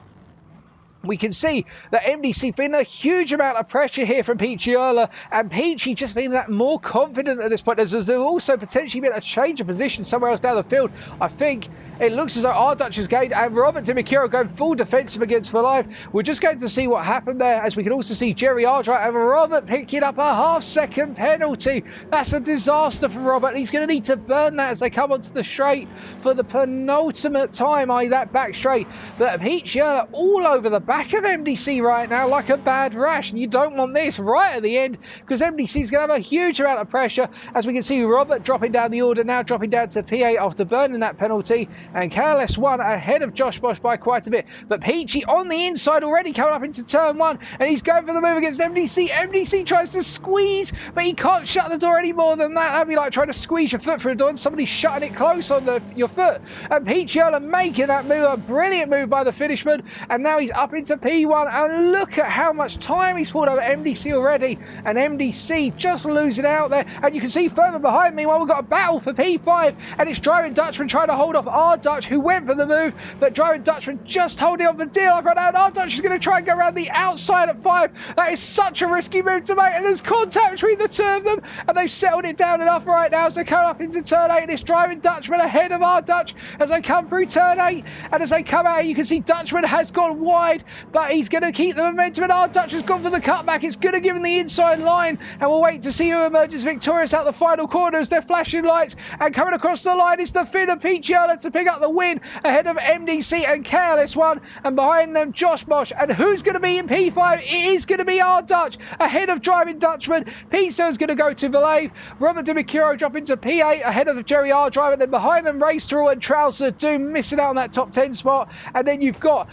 we can see that MDC feeling a huge amount of pressure here from Picciola, and Peachy just feeling that more confident at this point. There's also potentially been a change of position somewhere else down the field. I think it looks as though Dutch has gained, and Robert Di Micchiaro going full defensive against Valave. We're just going to see what happened there, as we can also see Jerry Ardra and Robert picking up a half-second penalty. That's a disaster for Robert. He's going to need to burn that as they come onto the straight for the penultimate time, i.e. that back straight. But Picciola all over the back of MDC right now like a bad rash, and you don't want this right at the end, because MDC is going to have a huge amount of pressure, as we can see Robert dropping down the order now, dropping down to P8 after burning that penalty, and KLS1 ahead of Josh Bosch by quite a bit. But Peachy on the inside already coming up into turn 1, and he's going for the move against MDC. MDC tries to squeeze, but he can't shut the door any more than that. That'd be like trying to squeeze your foot through a door and somebody shutting it close on your foot. And Picciola making that move, a brilliant move by the finishman, and now he's up into P1, and look at how much time he's pulled over MDC already, and MDC just losing out there. And you can see further behind me, well, we've got a battle for P5, and it's Driving Dutchman trying to hold off Dutch, who went for the move, but Driving Dutchman just holding on for dear life right now. Dutch is going to try and go around the outside at 5. That is such a risky move to make, and there's contact between the two of them, and they've settled it down enough right now as they come up into turn 8, and it's Driving Dutchman ahead of Dutch as they come through turn 8, and as they come out, you can see Dutchman has gone wide, but he's going to keep the momentum, and Dutch has gone for the cutback. It's going to give him the inside line, and we'll wait to see who emerges victorious out the final corners. They're flashing lights, and coming across the line is the Finn of Picciola to pick up the win ahead of MDC and KLS1, and behind them Josh Bosch. And who's going to be in P5? It is going to be Dutch ahead of Driving Dutchman. P7 is going to go to Valave. Robert Di Micchiaro dropping to P8 ahead of the Jerry R. Driver, and then behind them Race Through and Trouser Doom missing out on that top 10 spot, and then you've got,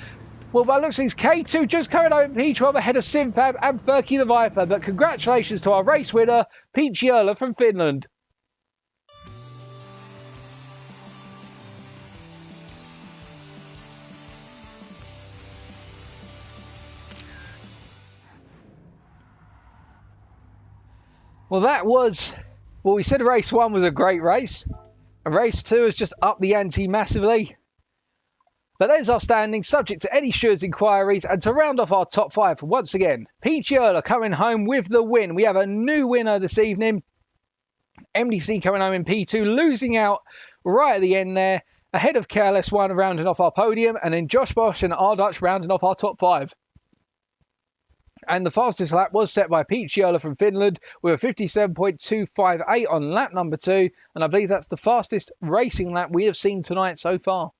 well, by looks like K2 just coming over P12 ahead of Simfab and Furky the Viper. But congratulations to our race winner, Picciola from Finland. Well, that was, well, we said race 1 was a great race. And race 2 has just upped the ante massively. But there's our standings, subject to Eddie Steward's inquiries, and to round off our top 5, once again, Picciola coming home with the win. We have a new winner this evening. MDC coming home in P2, losing out right at the end there, ahead of Careless One rounding off our podium, and then Josh Bosch and R Dutch rounding off our top 5. And the fastest lap was set by Picciola from Finland with a 57.258 on lap number 2, and I believe that's the fastest racing lap we have seen tonight so far.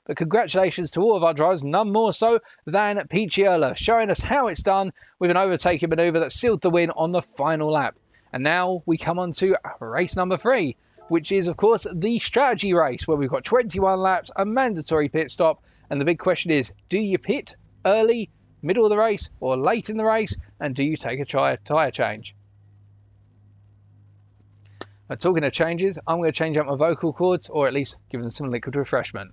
But congratulations to all of our drivers, none more so than Picciola, showing us how it's done with an overtaking manoeuvre that sealed the win on the final lap. And now we come on to race number 3, which is, of course, the strategy race, where we've got 21 laps, a mandatory pit stop, and the big question is, do you pit early, middle of the race, or late in the race, and do you take a tyre change? Now, talking of changes, I'm going to change up my vocal cords, or at least give them some liquid refreshment.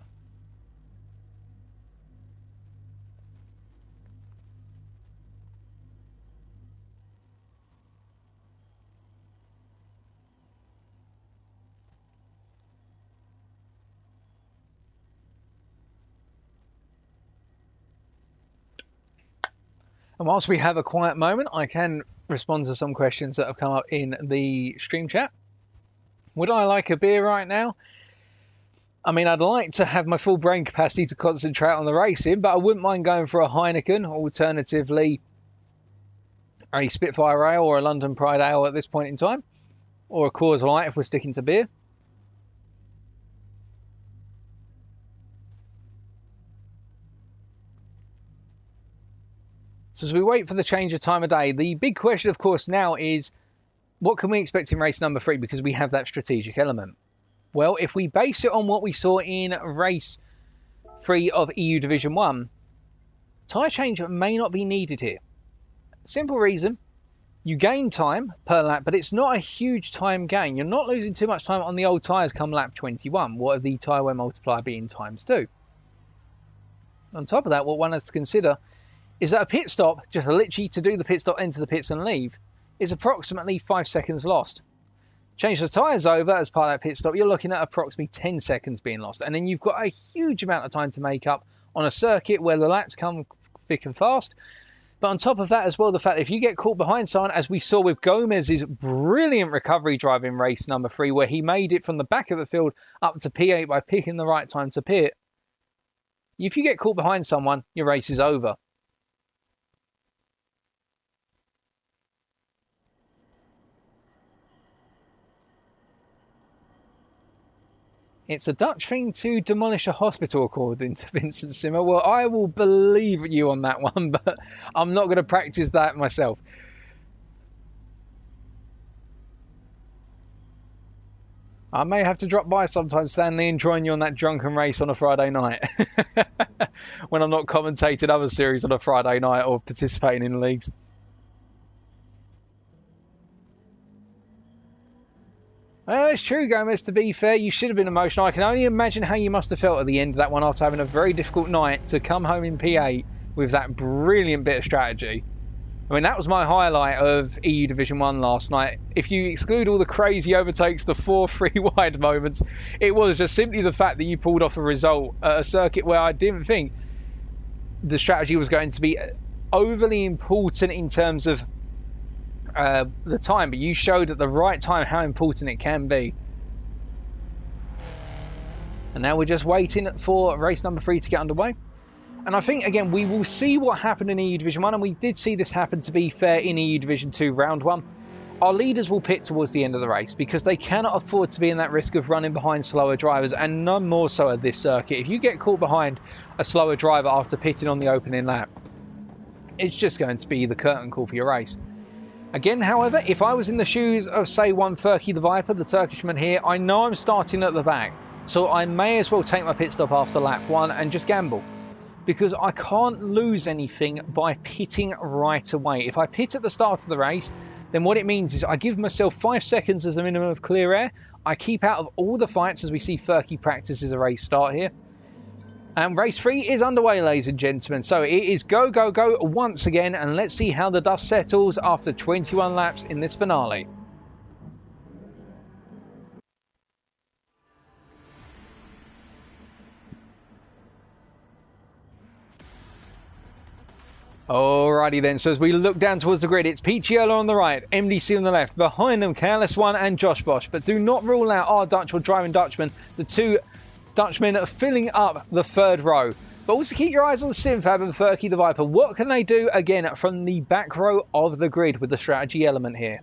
And whilst we have a quiet moment, I can respond to some questions that have come up in the stream chat. Would I like a beer right now? I mean, I'd like to have my full brain capacity to concentrate on the racing, but I wouldn't mind going for a Heineken, alternatively a Spitfire Ale or a London Pride Ale at this point in time, or a Coors Light if we're sticking to beer. So as we wait for the change of time of day, the big question, of course, now is what can we expect in race number 3, because we have that strategic element. Well, if we base it on what we saw in race 3 of EU Division 1, tyre change may not be needed here. Simple reason, you gain time per lap, but it's not a huge time gain. You're not losing too much time on the old tyres come lap 21, what the tyre wear multiplier being times 2. On top of that, what one has to consider is that a pit stop, just literally to do the pit stop, enter the pits and leave, is approximately 5 seconds lost. Change the tyres over as part of that pit stop, you're looking at approximately 10 seconds being lost. And then you've got a huge amount of time to make up on a circuit where the laps come thick and fast. But on top of that as well, the fact that if you get caught behind someone, as we saw with Gomez's brilliant recovery drive in race number 3, where he made it from the back of the field up to P8 by picking the right time to pit, if you get caught behind someone, your race is over. It's a Dutch thing to demolish a hospital, according to Vincent Simmer. Well, I will believe you on that one, but I'm not going to practice that myself. I may have to drop by sometime, Stanley, and join you on that drunken race on a Friday night. When I'm not commentating other series on a Friday night or participating in leagues. It's true, Gomez, to be fair, you should have been emotional. I can only imagine how you must have felt at the end of that one after having a very difficult night to come home in P8 with that brilliant bit of strategy. I mean, that was my highlight of EU Division 1 last night. If you exclude all the crazy overtakes, the 4 free wide moments, it was just simply the fact that you pulled off a result at a circuit where I didn't think the strategy was going to be overly important in terms of the time, but you showed at the right time how important it can be. And now we're just waiting for race number 3 to get underway. And I think, again, we will see what happened in EU Division 1, and we did see this happen, to be fair, in EU Division 2 round 1. Our leaders will pit towards the end of the race because they cannot afford to be in that risk of running behind slower drivers, and none more so at this circuit. If you get caught behind a slower driver after pitting on the opening lap, it's just going to be the curtain call for your race. Again, however, if I was in the shoes of, say, one Furky the Viper, the Turkishman here, I know I'm starting at the back, so I may as well take my pit stop after lap 1 and just gamble, because I can't lose anything by pitting right away. If I pit at the start of the race, then what it means is I give myself 5 seconds as a minimum of clear air, I keep out of all the fights as we see Furky practices a race start here. And race 3 is underway, ladies and gentlemen. So it is go, go, go once again. And let's see how the dust settles after 21 laps in this finale. Alrighty then, so as we look down towards the grid, it's Picciola on the right, MDC on the left, behind them Careless One and Josh Bosch, but do not rule out our Dutch or Driving Dutchman, the two Dutchmen are filling up the third row. But also keep your eyes on the Simfab and Furky the Viper. What can they do again from the back row of the grid with the strategy element here?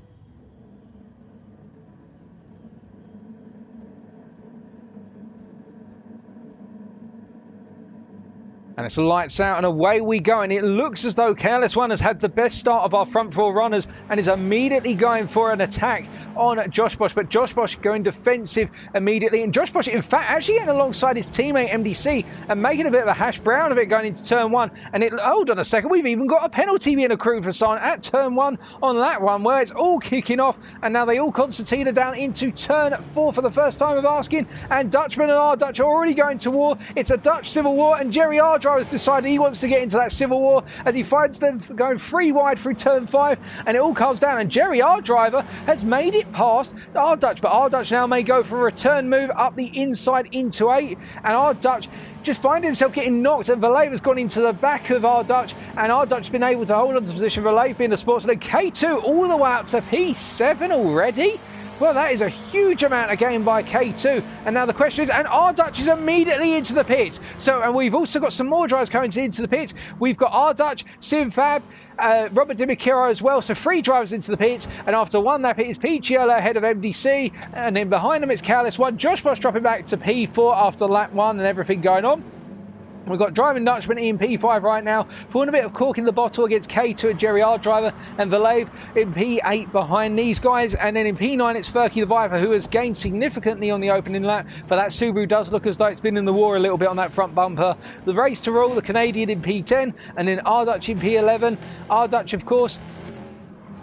And it's lights out and away we go, and it looks as though Careless One has had the best start of our front four runners and is immediately going for an attack on Josh Bosch, but Josh Bosch going defensive immediately, and Josh Bosch in fact actually getting alongside his teammate MDC and making a bit of a hash brown of it going into turn one. And hold on a second, we've even got a penalty being accrued for Son at turn one on that one, where it's all kicking off, and now they all concertina down into turn four for the first time of asking, and Dutchman and our Dutch are already going to war. It's a Dutch civil war, and Jerry R has decided he wants to get into that civil war as he finds them going 3 wide through turn 5, and it all comes down, and Jerry, our driver, has made it past our Dutch, but our Dutch now may go for a return move up the inside into 8, and our Dutch just find himself getting knocked, and Vallejo has gone into the back of our Dutch, and our Dutch has been able to hold on to position. Vallejo being the sportsman, K2 all the way up to P7 already. Well, that is a huge amount of gain by K2. And now the question is, and our Dutch is immediately into the pits. So, and we've also got some more drivers coming into the pits. We've got our Dutch, Simfab, Robert Dimikiro as well. So 3 drivers into the pits. And after one lap, it is Picciola ahead of MDC. And then behind them, it's Careless One. Josh Bosch dropping back to P4 after lap 1 and everything going on. We've got Driving Dutchman in P5 right now, pulling a bit of cork in the bottle against K2 and Jerry R driver, and Vallejo in P8 behind these guys. And then in P9 it's Furky the Viper, who has gained significantly on the opening lap, but that Subaru does look as though it's been in the war a little bit on that front bumper. The Race to Rule, the Canadian in P10, and then our Dutch in P11. Our Dutch, of course,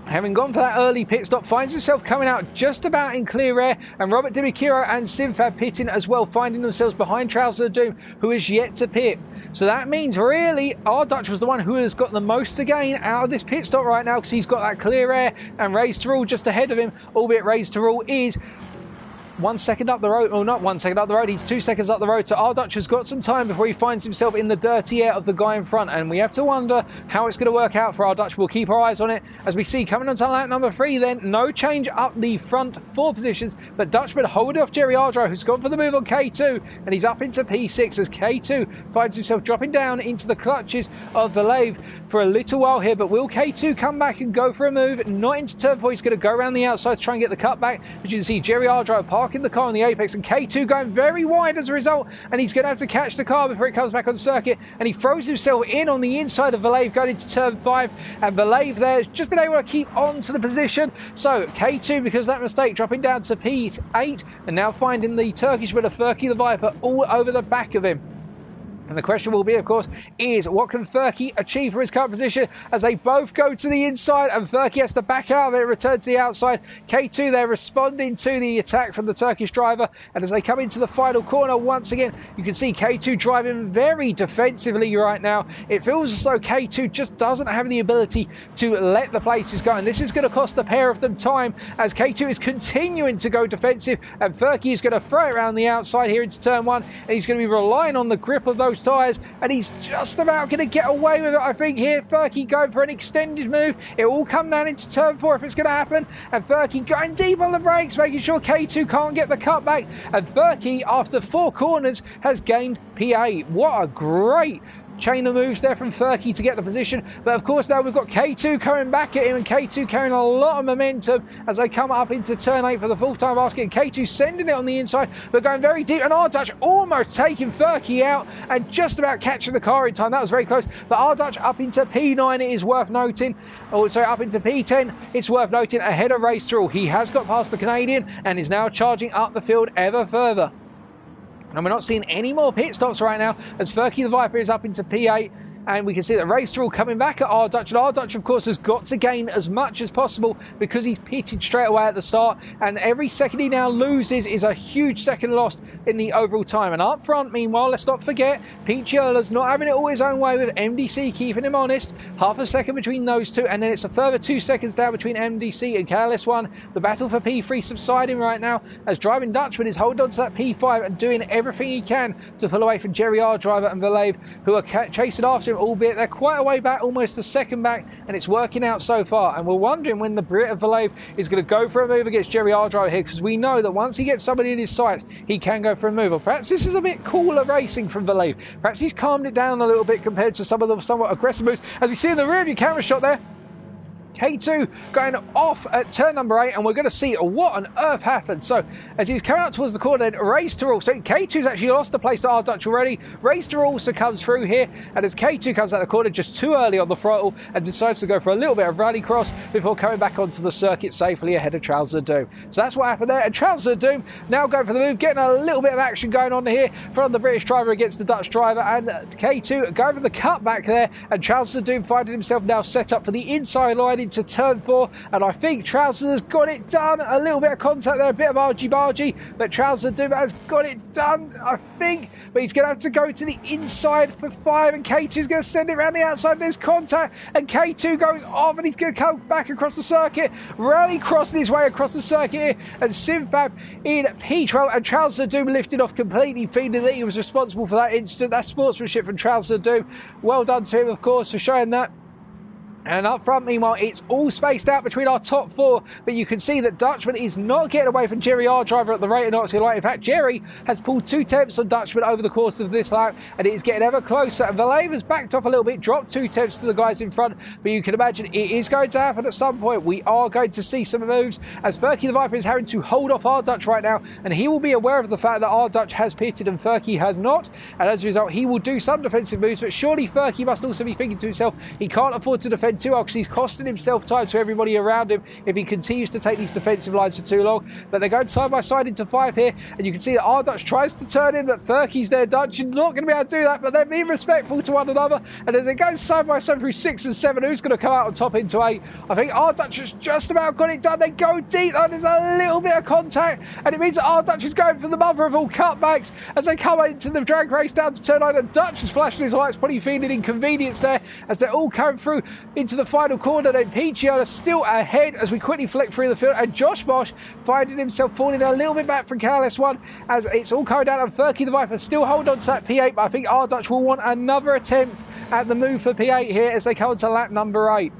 having gone for that early pit stop, finds himself coming out just about in clear air, and Robert Dimikiro and Simfab pitting as well, finding themselves behind Trouser of Doom, who is yet to pit. So that means really our Dutch was the one who has got the most to gain out of this pit stop right now, because he's got that clear air, and Race to Rule just ahead of him, albeit Race to Rule is 1 second up the road, well not 1 second up the road, he's 2 seconds up the road, so our Dutch has got some time before he finds himself in the dirty air of the guy in front, and we have to wonder how it's going to work out for our Dutch. We'll keep our eyes on it as we see coming on to lap number 3 then, no change up the front 4 positions, but Dutchman holding off Jerry Ardro, who's gone for the move on K2, and he's up into P6 as K2 finds himself dropping down into the clutches of Vallejo for a little while here, but will K2 come back and go for a move? Not into turn 4, he's going to go around the outside to try and get the cut back, as you can see Jerry Ardro parking the car on the apex, and K2 going very wide as a result, and he's going to have to catch the car before it comes back on circuit, and he throws himself in on the inside of Vallejo going into turn 5, and Vallejo there has just been able to keep on to the position. So K2, because of that mistake, dropping down to P8, and now finding the Turkish winner Furky the Viper all over the back of him. And the question will be, of course, is what can Furky achieve for his current position as they both go to the inside, and Furky has to back out of it and return to the outside. K2 there responding to the attack from the Turkish driver, and as they come into the final corner once again, you can see K2 driving very defensively right now. It feels as though K2 just doesn't have the ability to let the places go, and this is going to cost the pair of them time as K2 is continuing to go defensive, and Furky is going to throw it around the outside here into turn 1, and he's going to be relying on the grip of those tyres, and he's just about going to get away with it, I think, here. Furky going for an extended move. It will come down into turn 4 if it's going to happen, and Furky going deep on the brakes, making sure K2 can't get the cut back, and Furky, after 4 corners, has gained P8. What a great chain of moves there from Furky to get the position, but of course now we've got K2 coming back at him, and K2 carrying a lot of momentum as they come up into turn 8 for the full time basket, and K2 sending it on the inside but going very deep, and our Dutch almost taking Furky out and just about catching the car in time. That was very close, but our Dutch up into P9, it is worth noting, up into P10, it's worth noting, ahead of Race to Rule. He has got past the Canadian and is now charging up the field ever further. And we're not seeing any more pit stops right now as Furky the Viper is up into P8, and we can see that Race to Rule coming back at our Dutch, and our Dutch of course has got to gain as much as possible because he's pitted straight away at the start, and every second he now loses is a huge second lost in the overall time. And up front, meanwhile, let's not forget, Picciola not having it all his own way with MDC keeping him honest. Half a second between those two, and then it's a further 2 seconds down between MDC and Careless One. The battle for P3 subsiding right now as Driving Dutchman is holding on to that P5 and doing everything he can to pull away from Jerry R driver and Vallejo, who are chasing after him, albeit they're quite a way back, almost a second back, and it's working out so far. And we're wondering when the Brit of Valave is going to go for a move against Jerry Ardriver here, because we know that once he gets somebody in his sights, he can go for a move. Or perhaps this is a bit cooler racing from Valave. Perhaps he's calmed it down a little bit compared to some of the somewhat aggressive moves. As we see in the rear view camera shot there, K2 going off at turn number 8, and we're going to see what on earth happened. So as he's coming out towards the corner, then Race to Rule. So K2's actually lost the place to our Dutch already. Race to Rule also comes through here, and as K2 comes out the corner just too early on the throttle and decides to go for a little bit of rallycross before coming back onto the circuit safely ahead of Trousers of Doom. So that's what happened there, and Trousers of Doom now going for the move, getting a little bit of action going on here from the British driver against the Dutch driver, and K2 going for the cutback there, and Trousers of Doom finding himself now set up for the inside line into turn 4. And I think Trousers has got it done. A little bit of contact there, a bit of argy-bargy, but Trousers of Doom has got it done, I think. But he's going to have to go to the inside for 5, and K2 is going to send it around the outside. There's contact, and K2 goes off, and he's going to come back across the circuit, rally crossing his way across the circuit here, and Simfab in P12, and Trousers of Doom lifted off completely, feeling that he was responsible for that incident. That's sportsmanship from Trousers of Doom. Well done to him, of course, for showing that. And up front, meanwhile, it's all spaced out between our top 4, but you can see that Dutchman is not getting away from Jerry Ardriver at the rate of knots he like. In fact, Jerry has pulled 2 tenths on Dutchman over the course of this lap, and it is getting ever closer. And Valave has backed off a little bit, dropped 2 tenths to the guys in front, but you can imagine it is going to happen at some point. We are going to see some moves, as Furky the Viper is having to hold off our Dutch right now, and he will be aware of the fact that our Dutch has pitted and Furky has not, and as a result, he will do some defensive moves, but surely Furky must also be thinking to himself, he can't afford to defend too well, because he's costing himself time to everybody around him if he continues to take these defensive lines for too long. But they're going side by side into 5 here, and you can see that our Dutch tries to turn in, but Furky's there. Dutch is not going to be able to do that, but they're being respectful to one another, and as they go side by side through 6 and 7, who's going to come out on top into 8? I think our Dutch has just about got it done. They go deep, and there's a little bit of contact, and it means that our Dutch is going for the mother of all cutbacks as they come into the drag race down to turn 9, and Dutch is flashing his lights, probably feeling inconvenience there as they're all coming through into the final corner. Then Peachy still ahead as we quickly flick through the field, and Josh Bosch finding himself falling a little bit back from KLS1 as it's all coming down, and Furky the Viper still hold on to that P8, but I think our Dutch will want another attempt at the move for P8 here as they come to lap number 8.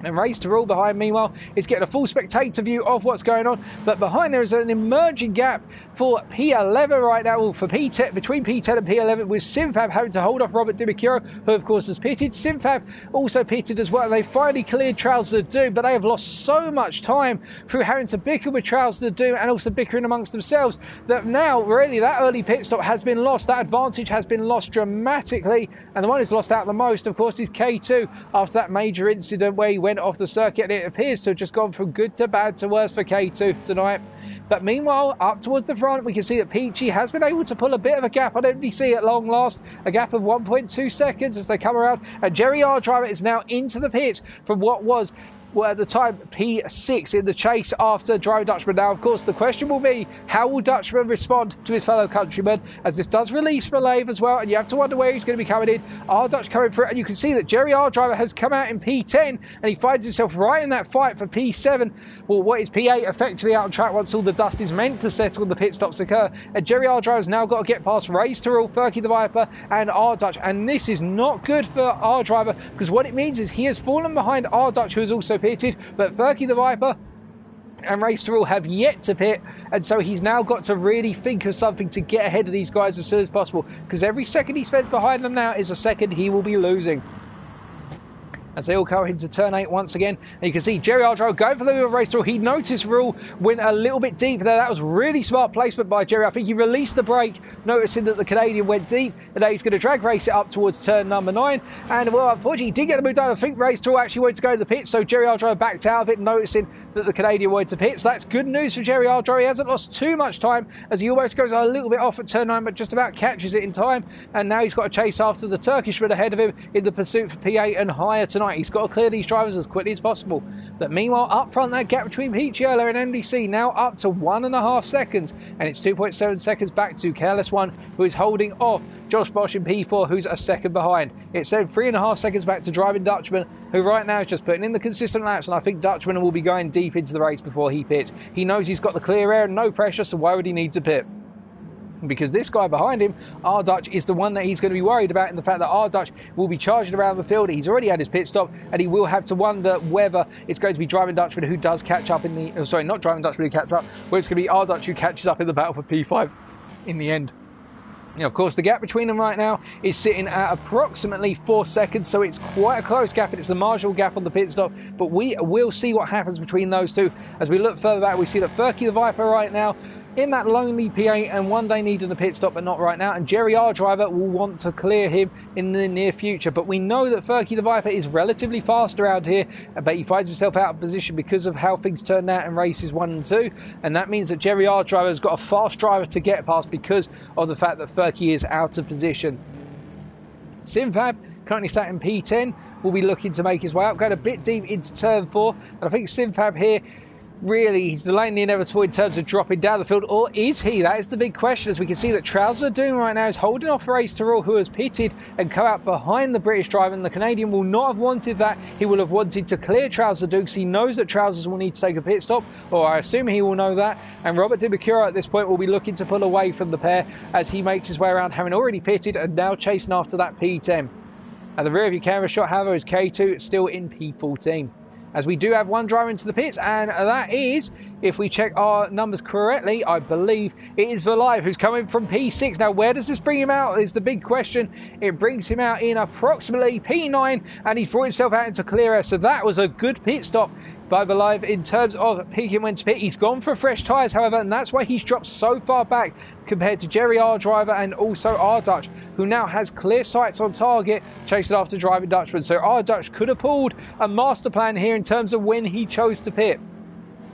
And Race to Rule behind, meanwhile, is getting a full spectator view of what's going on. But behind there is an emerging gap for P11 right now. Well, for P10, between P10 and P11, with Simfab having to hold off Robert Dimicuro, who of course has pitted. Simfab also pitted as well. They finally cleared Trousers of Doom, but they have lost so much time through having to bicker with Trousers of Doom and also bickering amongst themselves that now really that early pit stop has been lost. That advantage has been lost dramatically, and the one who's lost out the most, of course, is K2 after that major incident where he went off the circuit, and it appears to have just gone from good to bad to worse for K2 tonight. But meanwhile, up towards the front, we can see that Peachy has been able to pull a bit of a gap on MDC at long last, a gap of 1.2 seconds as they come around, and Jerry Ardriver is now into the pits from what was, well, at the time, P6 in the chase after driving Dutchman. Now, of course, the question will be, how will Dutchman respond to his fellow countrymen, as this does release Valave as well, and you have to wonder where he's going to be coming in. Our Dutch coming through, and you can see that Jerry Ardriver has come out in P10, and he finds himself right in that fight for P7, well, what is P8 effectively out on track once all the dust is meant to settle and the pit stops occur. And Jerry Ardriver's now got to get past Race to Rule, Furky the Viper, and our Dutch, and this is not good for Ardriver, because what it means is he has fallen behind our Dutch, who has also pitted, but Furky the Viper and Race to Rule have yet to pit, and so he's now got to really think of something to get ahead of these guys as soon as possible, because every second he spends behind them now is a second he will be losing. As they all come into turn 8 once again, and you can see Jerry Ardriver going for the move of Race to Rule. He noticed Rule went a little bit deep there. That was really smart placement by Jerry. I think he released the brake, noticing that the Canadian went deep, and now he's going to drag race it up towards turn number 9. And well, unfortunately, he did get the move done. I think Race to Rule actually wanted to go to the pit, so Jerry Ardriver backed out of it, noticing that the Canadian wanted to pit. So that's good news for Jerry Ardriver. He hasn't lost too much time, as he almost goes a little bit off at turn 9, but just about catches it in time. And now he's got to chase after the Turkishman ahead of him in the pursuit for P8 and higher tonight. He's got to clear these drivers as quickly as possible. But meanwhile, up front, that gap between Peachy earlier and MDC now up to 1.5 seconds, and it's 2.7 seconds back to KLS1, who is holding off Josh Bosch in P4, who's a second behind. It's then 3.5 seconds back to driving Dutchman, who right now is just putting in the consistent laps, and I think Dutchman will be going deep into the race before he pits. He knows he's got the clear air and no pressure, so why would he need to pit? because this guy behind him, R Dutch, is the one that he's going to be worried about, in the fact that R Dutch will be charging around the field. He's already had his pit stop, and he will have to wonder whether it's going to be Driving Dutchman who does catch up in the... sorry, not Driving Dutchman who catches up, where it's going to be R Dutch who catches up in the battle for P5 in the end. Now, of course, the gap between them right now is sitting at approximately 4 seconds, so it's quite a close gap, and it's a marginal gap on the pit stop, but we will see what happens between those two. As we look further back, we see that Furky the Viper right now in that lonely P8 and one day needing a pit stop, but not right now, and Jerry R Driver will want to clear him in the near future. But we know that Furky the Viper is relatively fast around here, but he finds himself out of position because of how things turned out in races 1 and 2, and that means that Jerry R Driver has got a fast driver to get past because of the fact that Furky is out of position. Simfab, currently sat in P10, will be looking to make his way up, going a bit deep into turn 4, and I think Simfab here, really, he's delaying the inevitable in terms of dropping down the field, or is he? That is the big question. As we can see that Trousers are doing right now is holding off Race to Rule, who has pitted and come out behind the British driver, and the Canadian will not have wanted that. He will have wanted to clear Trousers Dukes. He knows that Trousers will need to take a pit stop, or I assume he will know that, and Robert Dimacura at this point will be looking to pull away from the pair as he makes his way around, having already pitted and now chasing after that P10. At the rear of your camera shot, however, is K2 still in P14. As we do have one driver into the pits, and that is, if we check our numbers correctly, I believe it is Valive, who's coming from P6. Now, where does this bring him out is the big question. It brings him out in approximately P9, and he's brought himself out into clear air, so that was a good pit stop by Valive in terms of picking when to pit. He's gone for fresh tyres, however, and that's why he's dropped so far back compared to Jerry R Driver and also R Dutch, who now has clear sights on target, chasing after Driving Dutchman. So R Dutch could have pulled a master plan here in terms of when he chose to pit,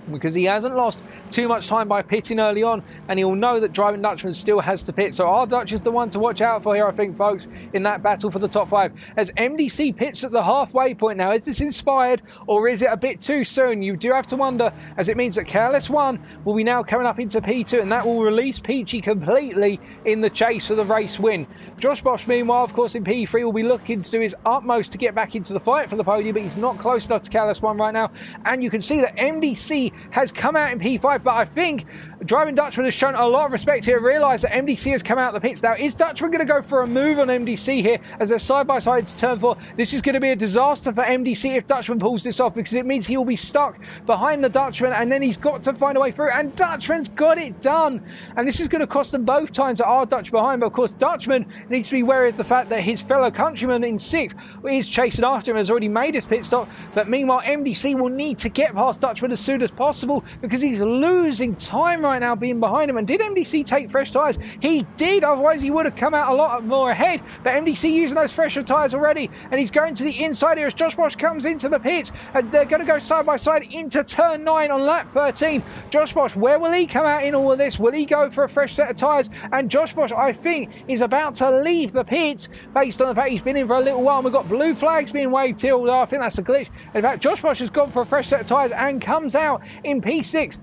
because he hasn't lost too much time by pitting early on, and he'll know that Driving Dutchman still has to pit. So R Dutch is the one to watch out for here, I think, folks, in that battle for the top 5. As MDC pits at the halfway point now, is this inspired, or is it a bit too soon? You do have to wonder, as it means that KLS1 will be now coming up into P2, and that will release Peachy completely in the chase for the race win. Josh Bosch, meanwhile, of course, in P3, will be looking to do his utmost to get back into the fight for the podium, but he's not close enough to KLS1 right now, and you can see that MDC has come out in P5, but I think Driving Dutchman has shown a lot of respect here, realised that MDC has come out the pits. Now, is Dutchman going to go for a move on MDC here as they're side by side to turn 4? This is going to be a disaster for MDC if Dutchman pulls this off, because it means he will be stuck behind the Dutchman, and then he's got to find a way through, and Dutchman's got it done. And this is going to cost them both times that R Dutch behind, but of course Dutchman needs to be wary of the fact that his fellow countryman in 6th is chasing after him, has already made his pit stop, but meanwhile MDC will need to get past Dutchman as soon as possible, because he's losing time right now being behind him. And did MDC take fresh tyres? He did, otherwise he would have come out a lot more ahead, but MDC using those fresher tyres already, and he's going to the inside here as Josh Bosch comes into the pits, and they're going to go side by side into turn 9 on lap 13. Josh Bosch, where will he come out in all of this? Will he go for a fresh set of tyres? And Josh Bosch, I think, is about to leave the pits based on the fact he's been in for a little while, and we've got blue flags being waved here, although I think that's a glitch. In fact, Josh Bosch has gone for a fresh set of tyres and comes out in P6.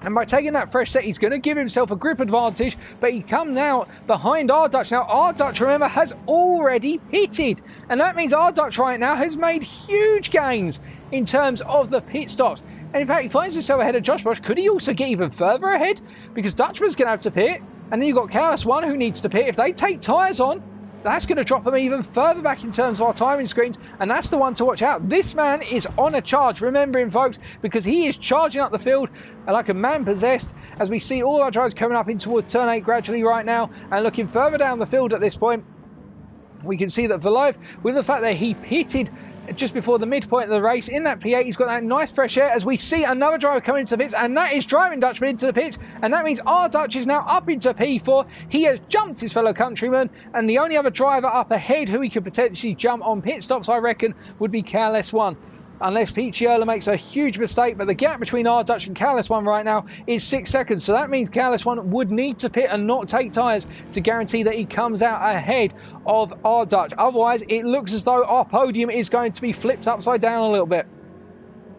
And by taking that fresh set, he's going to give himself a grip advantage, but he comes out behind R Dutch. Now, R Dutch, remember, has already pitted, and that means R Dutch right now has made huge gains in terms of the pit stops. And in fact, he finds himself ahead of Josh Bosch. Could he also get even further ahead? Because Dutchman's going to have to pit, and then you've got KLS1 who needs to pit. If they take tyres on, that's going to drop them even further back in terms of our timing screens, and that's the one to watch out. This man is on a charge, remember him, folks, because he is charging up the field like a man possessed, as we see all our drivers coming up in towards turn 8 gradually right now, and looking further down the field at this point, we can see that Valive, with the fact that he pitted just before the midpoint of the race in that P8, he's got that nice fresh air, as we see another driver coming into the pits, and that is Driving Dutchman into the pits, and that means R Dutch is now up into P4. He has jumped his fellow countryman, and the only other driver up ahead who he could potentially jump on pit stops, I reckon, would be KLS1. Unless Picciola makes a huge mistake, but the gap between R Dutch and KLS1 right now is 6 seconds, so that means KLS1 would need to pit and not take tyres to guarantee that he comes out ahead of R Dutch. Otherwise, it looks as though our podium is going to be flipped upside down a little bit,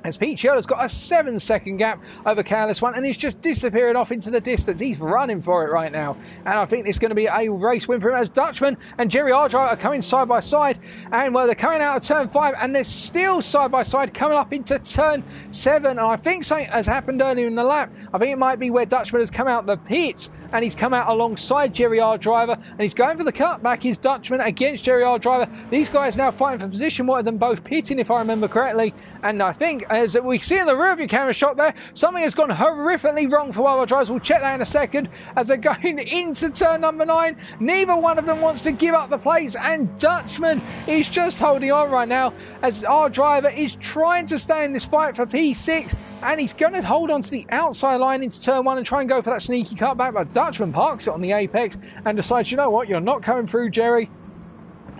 as Picciola has got a 7-second gap over KLS1, and he's just disappearing off into the distance. He's running for it right now, and I think it's going to be a race win for him, as Dutchman and Jerry Ardriver are coming side by side, and well, they're coming out of turn 5, and they're still side by side coming up into turn 7, and I think something has happened earlier in the lap. I think it might be where Dutchman has come out the pits and he's come out alongside Jerry R. Driver, and he's going for the cutback. His Dutchman against Jerry R. Driver. These guys now fighting for position, one of them both pitting, if I remember correctly. And I think, as we see in the rear view camera shot there, something has gone horrifically wrong for one of our drivers. We'll check that in a second. As they're going into turn number 9, neither one of them wants to give up the place, and Dutchman is just holding on right now as our driver is trying to stay in this fight for P6, and he's going to hold on to the outside line into turn 1 and try and go for that sneaky cutback, but Dutchman parks it on the apex and decides, you know what, you're not coming through, Jerry.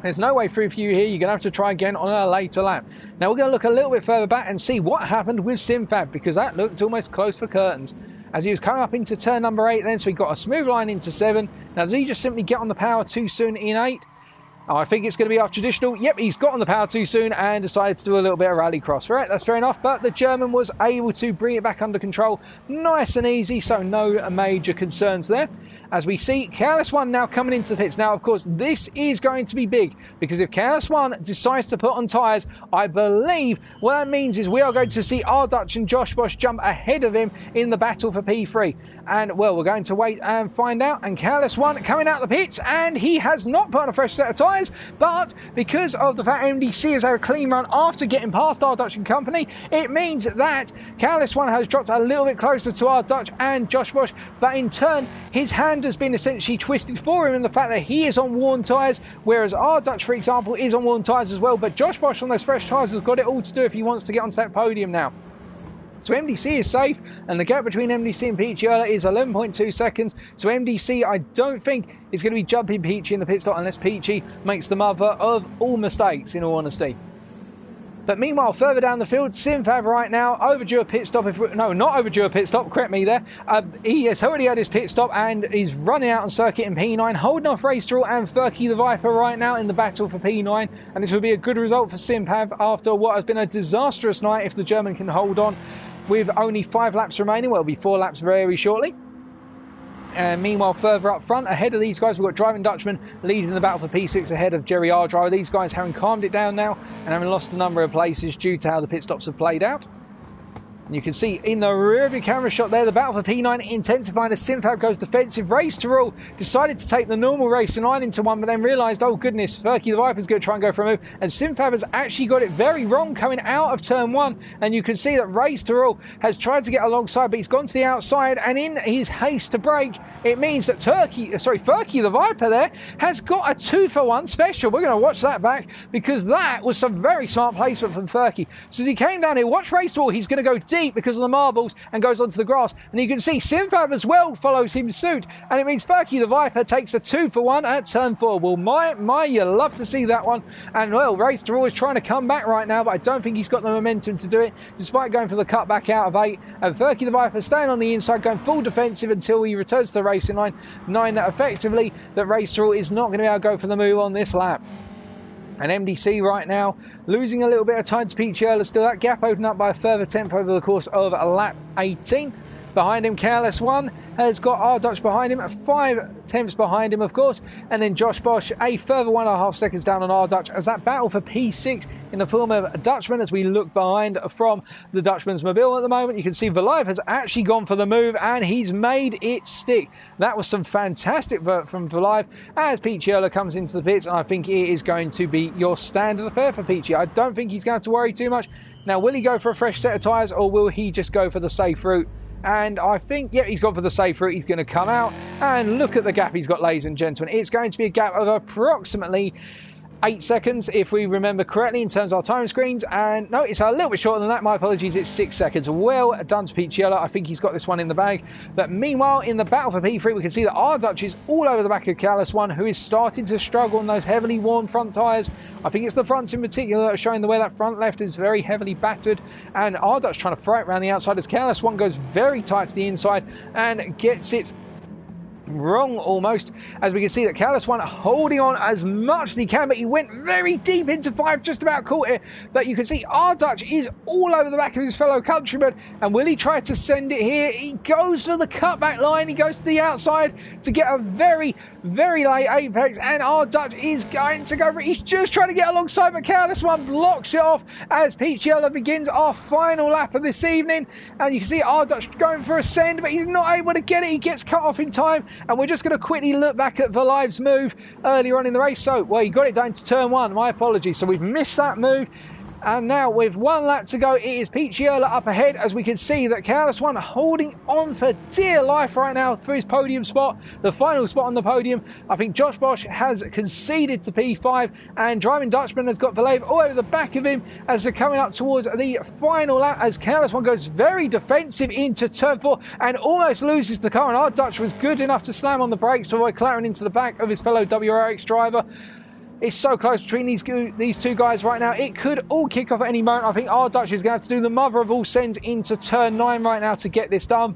There's no way through for you here. You're going to have to try again on a later lap. Now we're going to look a little bit further back and see what happened with Simfab, because that looked almost close for curtains as he was coming up into turn number 8 then, so he got a smooth line into 7. Now does he just simply get on the power too soon in 8? I think it's going to be our traditional. Yep, he's got on the power too soon and decided to do a little bit of rallycross. Right, that's fair enough, but the German was able to bring it back under control nice and easy, so no major concerns there. As we see Careless One now coming into the pits. Now, of course, this is going to be big, because if Careless One decides to put on tyres, I believe what that means is we are going to see our Dutch and Josh Bosch jump ahead of him in the battle for P3. And, well, we're going to wait and find out. And Careless One coming out the pits, and he has not put on a fresh set of tyres, but because of the fact MDC has had a clean run after getting past our Dutch and company, it means that Careless One has dropped a little bit closer to our Dutch and Josh Bosch, but in turn, his hand has been essentially twisted for him in the fact that he is on worn tyres, whereas our Dutch, for example, is on worn tyres as well, but Josh Bosch on those fresh tyres has got it all to do if he wants to get onto that podium now. So MDC is safe, and the gap between MDC and Picciola is 11.2 seconds. So MDC, I don't think, is going to be jumping Peachy in the pit stop unless Peachy makes the mother of all mistakes, in all honesty. But meanwhile, further down the field, Simfab right now, overdue a pit stop. No, not overdue a pit stop, correct me there. He has already had his pit stop and is running out on circuit in P9, holding off Race Through and Furky the Viper right now in the battle for P9. And this would be a good result for Simfab after what has been a disastrous night if the German can hold on with only 5 laps remaining. Well, it'll be 4 laps very shortly. And meanwhile, further up front, ahead of these guys, we've got Driving Dutchman leading the battle for P6 ahead of Jerry R. Driver. These guys having calmed it down now and having lost a number of places due to how the pit stops have played out. And you can see in the rear view camera shot there, the battle for P9 intensifying as Simfab goes defensive. Race to Rule decided to take the normal racing line into one, but then realised, oh goodness, Furky the Viper's going to try and go for a move. And Simfab has actually got it very wrong coming out of turn 1. And you can see that Race to Rule has tried to get alongside, but he's gone to the outside. And in his haste to brake, it means that Furky the Viper there has got a 2-for-1 special. We're going to watch that back, because that was some very smart placement from Furky. So as he came down here, watch Race to Rule, he's going to go deep because of the marbles and goes onto the grass, and you can see Simfab as well follows him suit, and it means Furky the Viper takes a 2-for-1 at turn 4. Well, my you love to see that one. And well, Race to Rule is trying to come back right now, but I don't think he's got the momentum to do it, despite going for the cutback out of 8. And Furky the Viper staying on the inside, going full defensive until he returns to the racing line, knowing that effectively that Race to Rule is not going to be able to go for the move on this lap. And MDC right now losing a little bit of time to Picciola still. That gap opened up by a further 10th over the course of lap 18. Behind him, Careless One has got our Dutch behind him, 5 tenths behind him, of course. And then Josh Bosch a further 1.5 seconds down on our Dutch, as that battle for P6 in the form of a Dutchman, as we look behind from the Dutchman's mobile at the moment. You can see Valive has actually gone for the move, and he's made it stick. That was some fantastic work from Valive as Picciola comes into the pits, and I think it is going to be your standard affair for Peachy. I don't think he's going to have to worry too much. Now, will he go for a fresh set of tyres, or will he just go for the safe route? And I think, yeah, he's gone for the safe route. He's going to come out, and look at the gap he's got, ladies and gentlemen. It's going to be a gap of approximately 8 seconds, if we remember correctly, in terms of our time screens. And no, it's a little bit shorter than that. My apologies, it's 6 seconds. Well done to Picciola. I think he's got this one in the bag. But meanwhile, in the battle for P3, we can see that our Dutch is all over the back of Careless One, who is starting to struggle on those heavily worn front tyres. I think it's the fronts in particular that are showing the way that front left is very heavily battered. And our Dutch trying to throw it around the outside as Careless One goes very tight to the inside and gets it wrong almost, as we can see that Careless One holding on as much as he can, but he went very deep into 5, just about caught it. But you can see our Dutch is all over the back of his fellow countryman, and will he try to send it here? He goes for the cutback line, he goes to the outside to get a very late apex, and our Dutch is going to go for it. He's just trying to get alongside, but Careless One blocks it off as Picciola begins our final lap of this evening. And you can see our Dutch going for a send, but he's not able to get it. He gets cut off in time, And we're just going to quickly look back at Valive's move earlier on in the race. So, well, he got it down to turn 1. My apologies. So we've missed that move. And now with 1 lap to go, it is Picciola up ahead, as we can see that Careless One holding on for dear life right now for his podium spot, the final spot on the podium. I think Josh Bosch has conceded to P5, and Driving Dutchman has got Valave all over the back of him as they're coming up towards the final lap, as Careless One goes very defensive into turn 4 and almost loses the car. And our Dutch was good enough to slam on the brakes to avoid clattering into the back of his fellow WRX driver. It's so close between these two guys right now. It could all kick off at any moment. I think our Dutch is going to have to do the mother of all sends into turn 9 right now to get this done.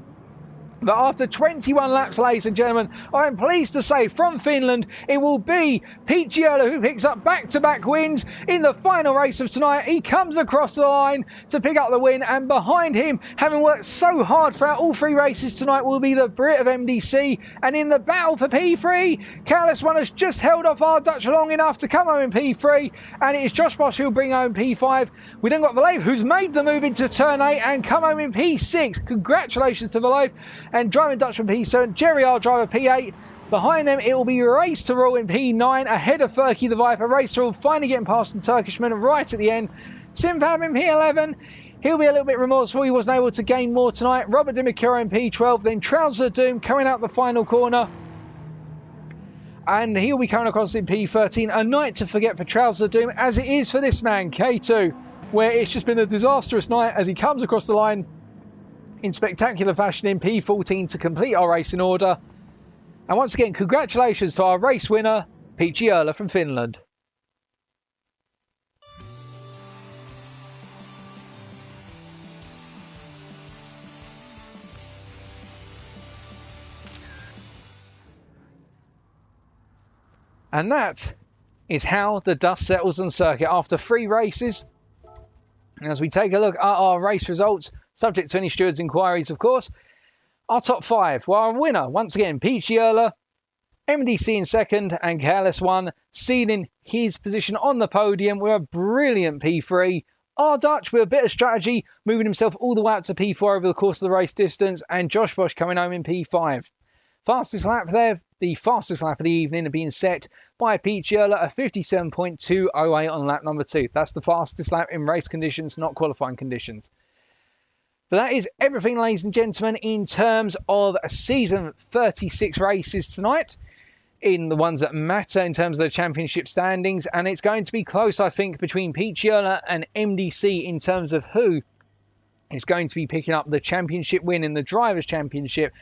But after 21 laps, ladies and gentlemen, I am pleased to say from Finland, it will be Picciola who picks up back-to-back wins in the final race of tonight. He comes across the line to pick up the win, and behind him, having worked so hard throughout all 3 races tonight, will be the Brit of MDC. And in the battle for P3, Careless One has just held off our Dutch long enough to come home in P3, and it is Josh Bosch who will bring home P5. We then got Valave, who's made the move into turn 8 and come home in P6. Congratulations to Valave. And Driving Dutchman P7, Jerry R driver P8. Behind them, it will be Race to Rule in P9, ahead of Furky the Viper. Race to Rule finally getting past the Turkishman right at the end. Simfab in P11. He'll be a little bit remorseful. He wasn't able to gain more tonight. Robert Dimicuro in P12. Then Trouser Doom coming out the final corner. And he'll be coming across in P13. A night to forget for Trouser Doom, as it is for this man, K2, where it's just been a disastrous night as he comes across the line in spectacular fashion in P14 to complete our race in order. And once again, congratulations to our race winner, Picciola from Finland. And that is how the dust settles on circuit after 3 races. And as we take a look at our race results, subject to any stewards' inquiries, of course, our top 5. Well, our winner, once again, Picciola, MDC in second, and Careless One sealing his position on the podium with a brilliant P3. Our Dutch, with a bit of strategy, moving himself all the way up to P4 over the course of the race distance, and Josh Bosch coming home in P5. Fastest lap there, the fastest lap of the evening, being set by Picciola, a 57.208 on lap number 2. That's the fastest lap in race conditions, not qualifying conditions. But that is everything, ladies and gentlemen, in terms of season 36 races tonight, in the ones that matter in terms of the championship standings. And it's going to be close, I think, between Picciola and MDC in terms of who is going to be picking up the championship win in the Drivers' Championship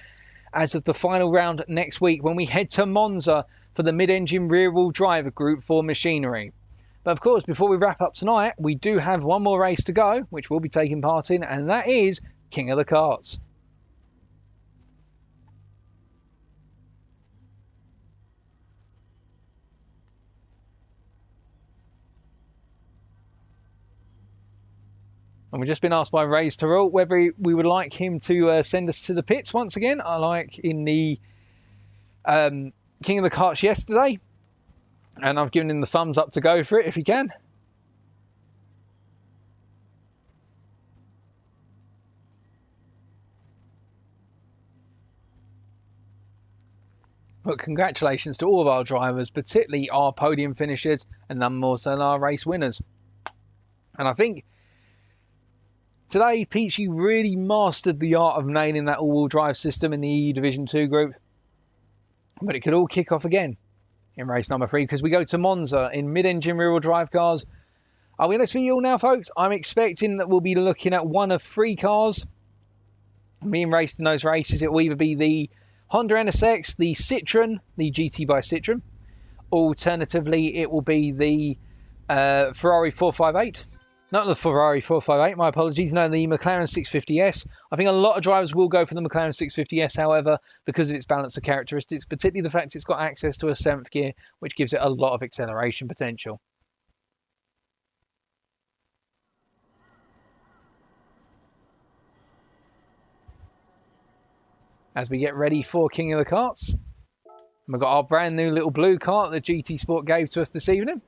as of the final round next week, when we head to Monza for the mid-engine rear-wheel drive Group 4 machinery. But of course, before we wrap up tonight, we do have one more race to go, which we'll be taking part in, and that is King of the Karts. And we've just been asked by Rays Terrell whether we would like him to send us to the pits once again, like in the King of the Karts yesterday. And I've given him the thumbs up to go for it if he can. But congratulations to all of our drivers, particularly our podium finishers, and none more so than our race winners. And I think today, Peachy really mastered the art of nailing that all-wheel drive system in the EU Division 2 group. But it could all kick off again in race number 3, because we go to Monza in mid-engine rear-wheel drive cars. Are we honest with you all now, folks? I'm expecting that we'll be looking at one of 3 cars being raced in those races. It will either be the Honda NSX, the Citroen, the GT by Citroen. Alternatively, it will be the Ferrari 458. Not the Ferrari 458, my apologies. No, the McLaren 650S. I think a lot of drivers will go for the McLaren 650S, however, because of its balance of characteristics, particularly the fact it's got access to a 7th gear, which gives it a lot of acceleration potential. As we get ready for King of the Karts, we've got our brand new little blue kart that GT Sport gave to us this evening.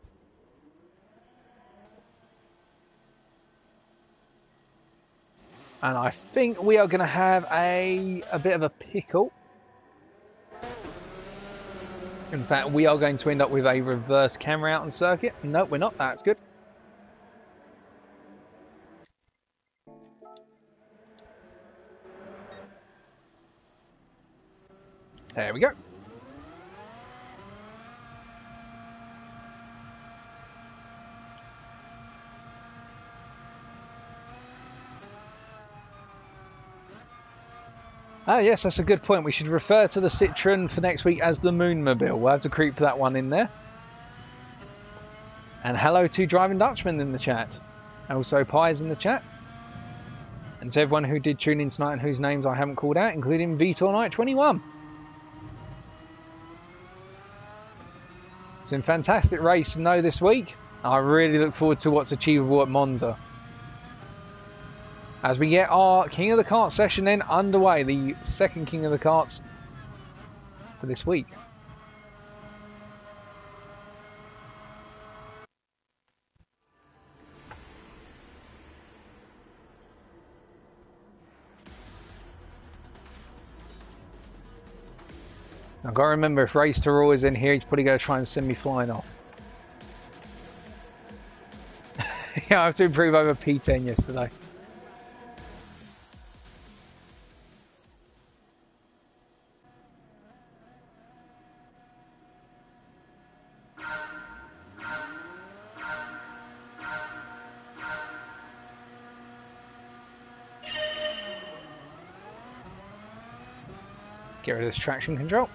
And I think we are going to have a bit of a pickle. In fact, we are going to end up with a reverse camera out on circuit. No, we're not. That's good. There we go. Ah, yes, that's a good point. We should refer to the Citroen for next week as the Moonmobile. We'll have to creep that one in there. And hello to Driving Dutchman in the chat. And also Pies in the chat. And to everyone who did tune in tonight and whose names I haven't called out, including Vitor Knight 21. It's been a fantastic race to know this week. I really look forward to what's achievable at Monza. As we get our King of the Karts session then underway, the second King of the Karts for this week. I've got to remember, if Race Terror is in here, he's probably going to try and send me flying off. Yeah, I have to improve over P10 yesterday. Get rid of this traction control.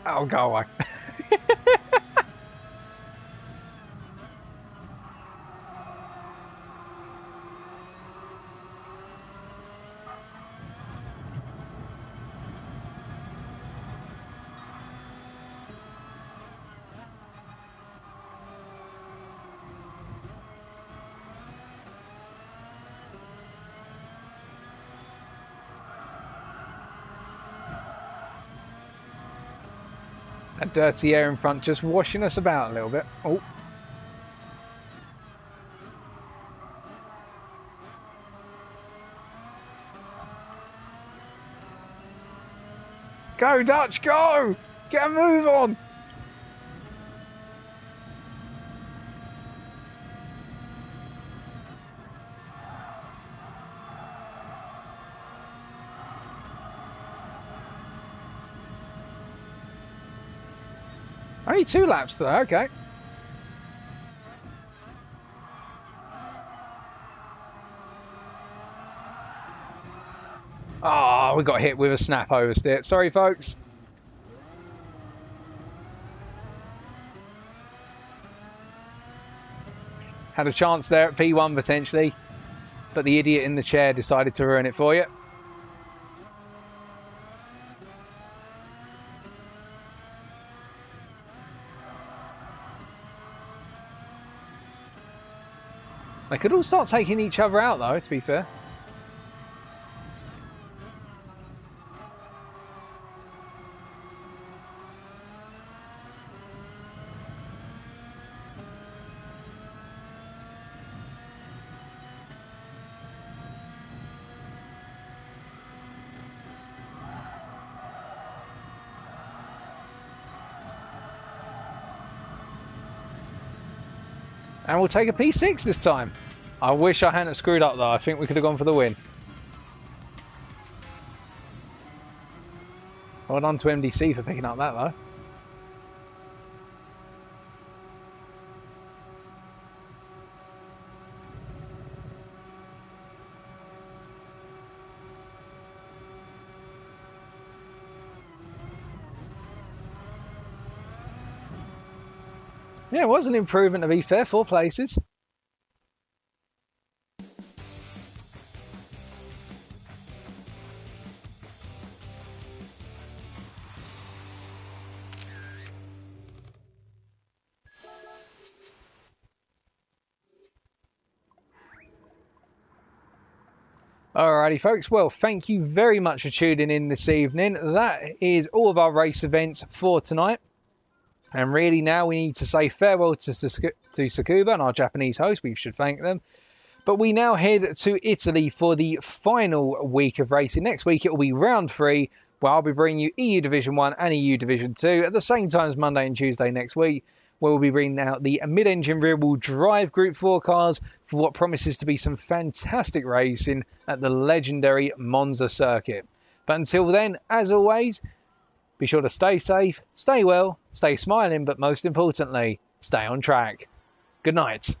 Oh, go away. That dirty air in front just washing us about a little bit. Oh. Go, Dutch, go! Get a move on! Only 2 laps today, okay. Oh, we got hit with a snap oversteer. Sorry, folks. Had a chance there at P1 potentially, but the idiot in the chair decided to ruin it for you. They could all start taking each other out though, to be fair. And we'll take a P6 this time. I wish I hadn't screwed up though. I think we could have gone for the win. Well done to MDC for picking up that though. Yeah, it was an improvement to be fair, 4 places. Alrighty folks, well thank you very much for tuning in this evening. That is all of our race events for tonight. And really now we need to say farewell to Tsukuba and our Japanese host. We should thank them. But we now head to Italy for the final week of racing. Next week it will be round 3 where I'll be bringing you EU Division 1 and EU Division 2 at the same time as Monday and Tuesday next week, where we'll be bringing out the mid-engine rear-wheel drive Group 4 cars for what promises to be some fantastic racing at the legendary Monza circuit. But until then, as always, be sure to stay safe, stay well, stay smiling, but most importantly, stay on track. Good night.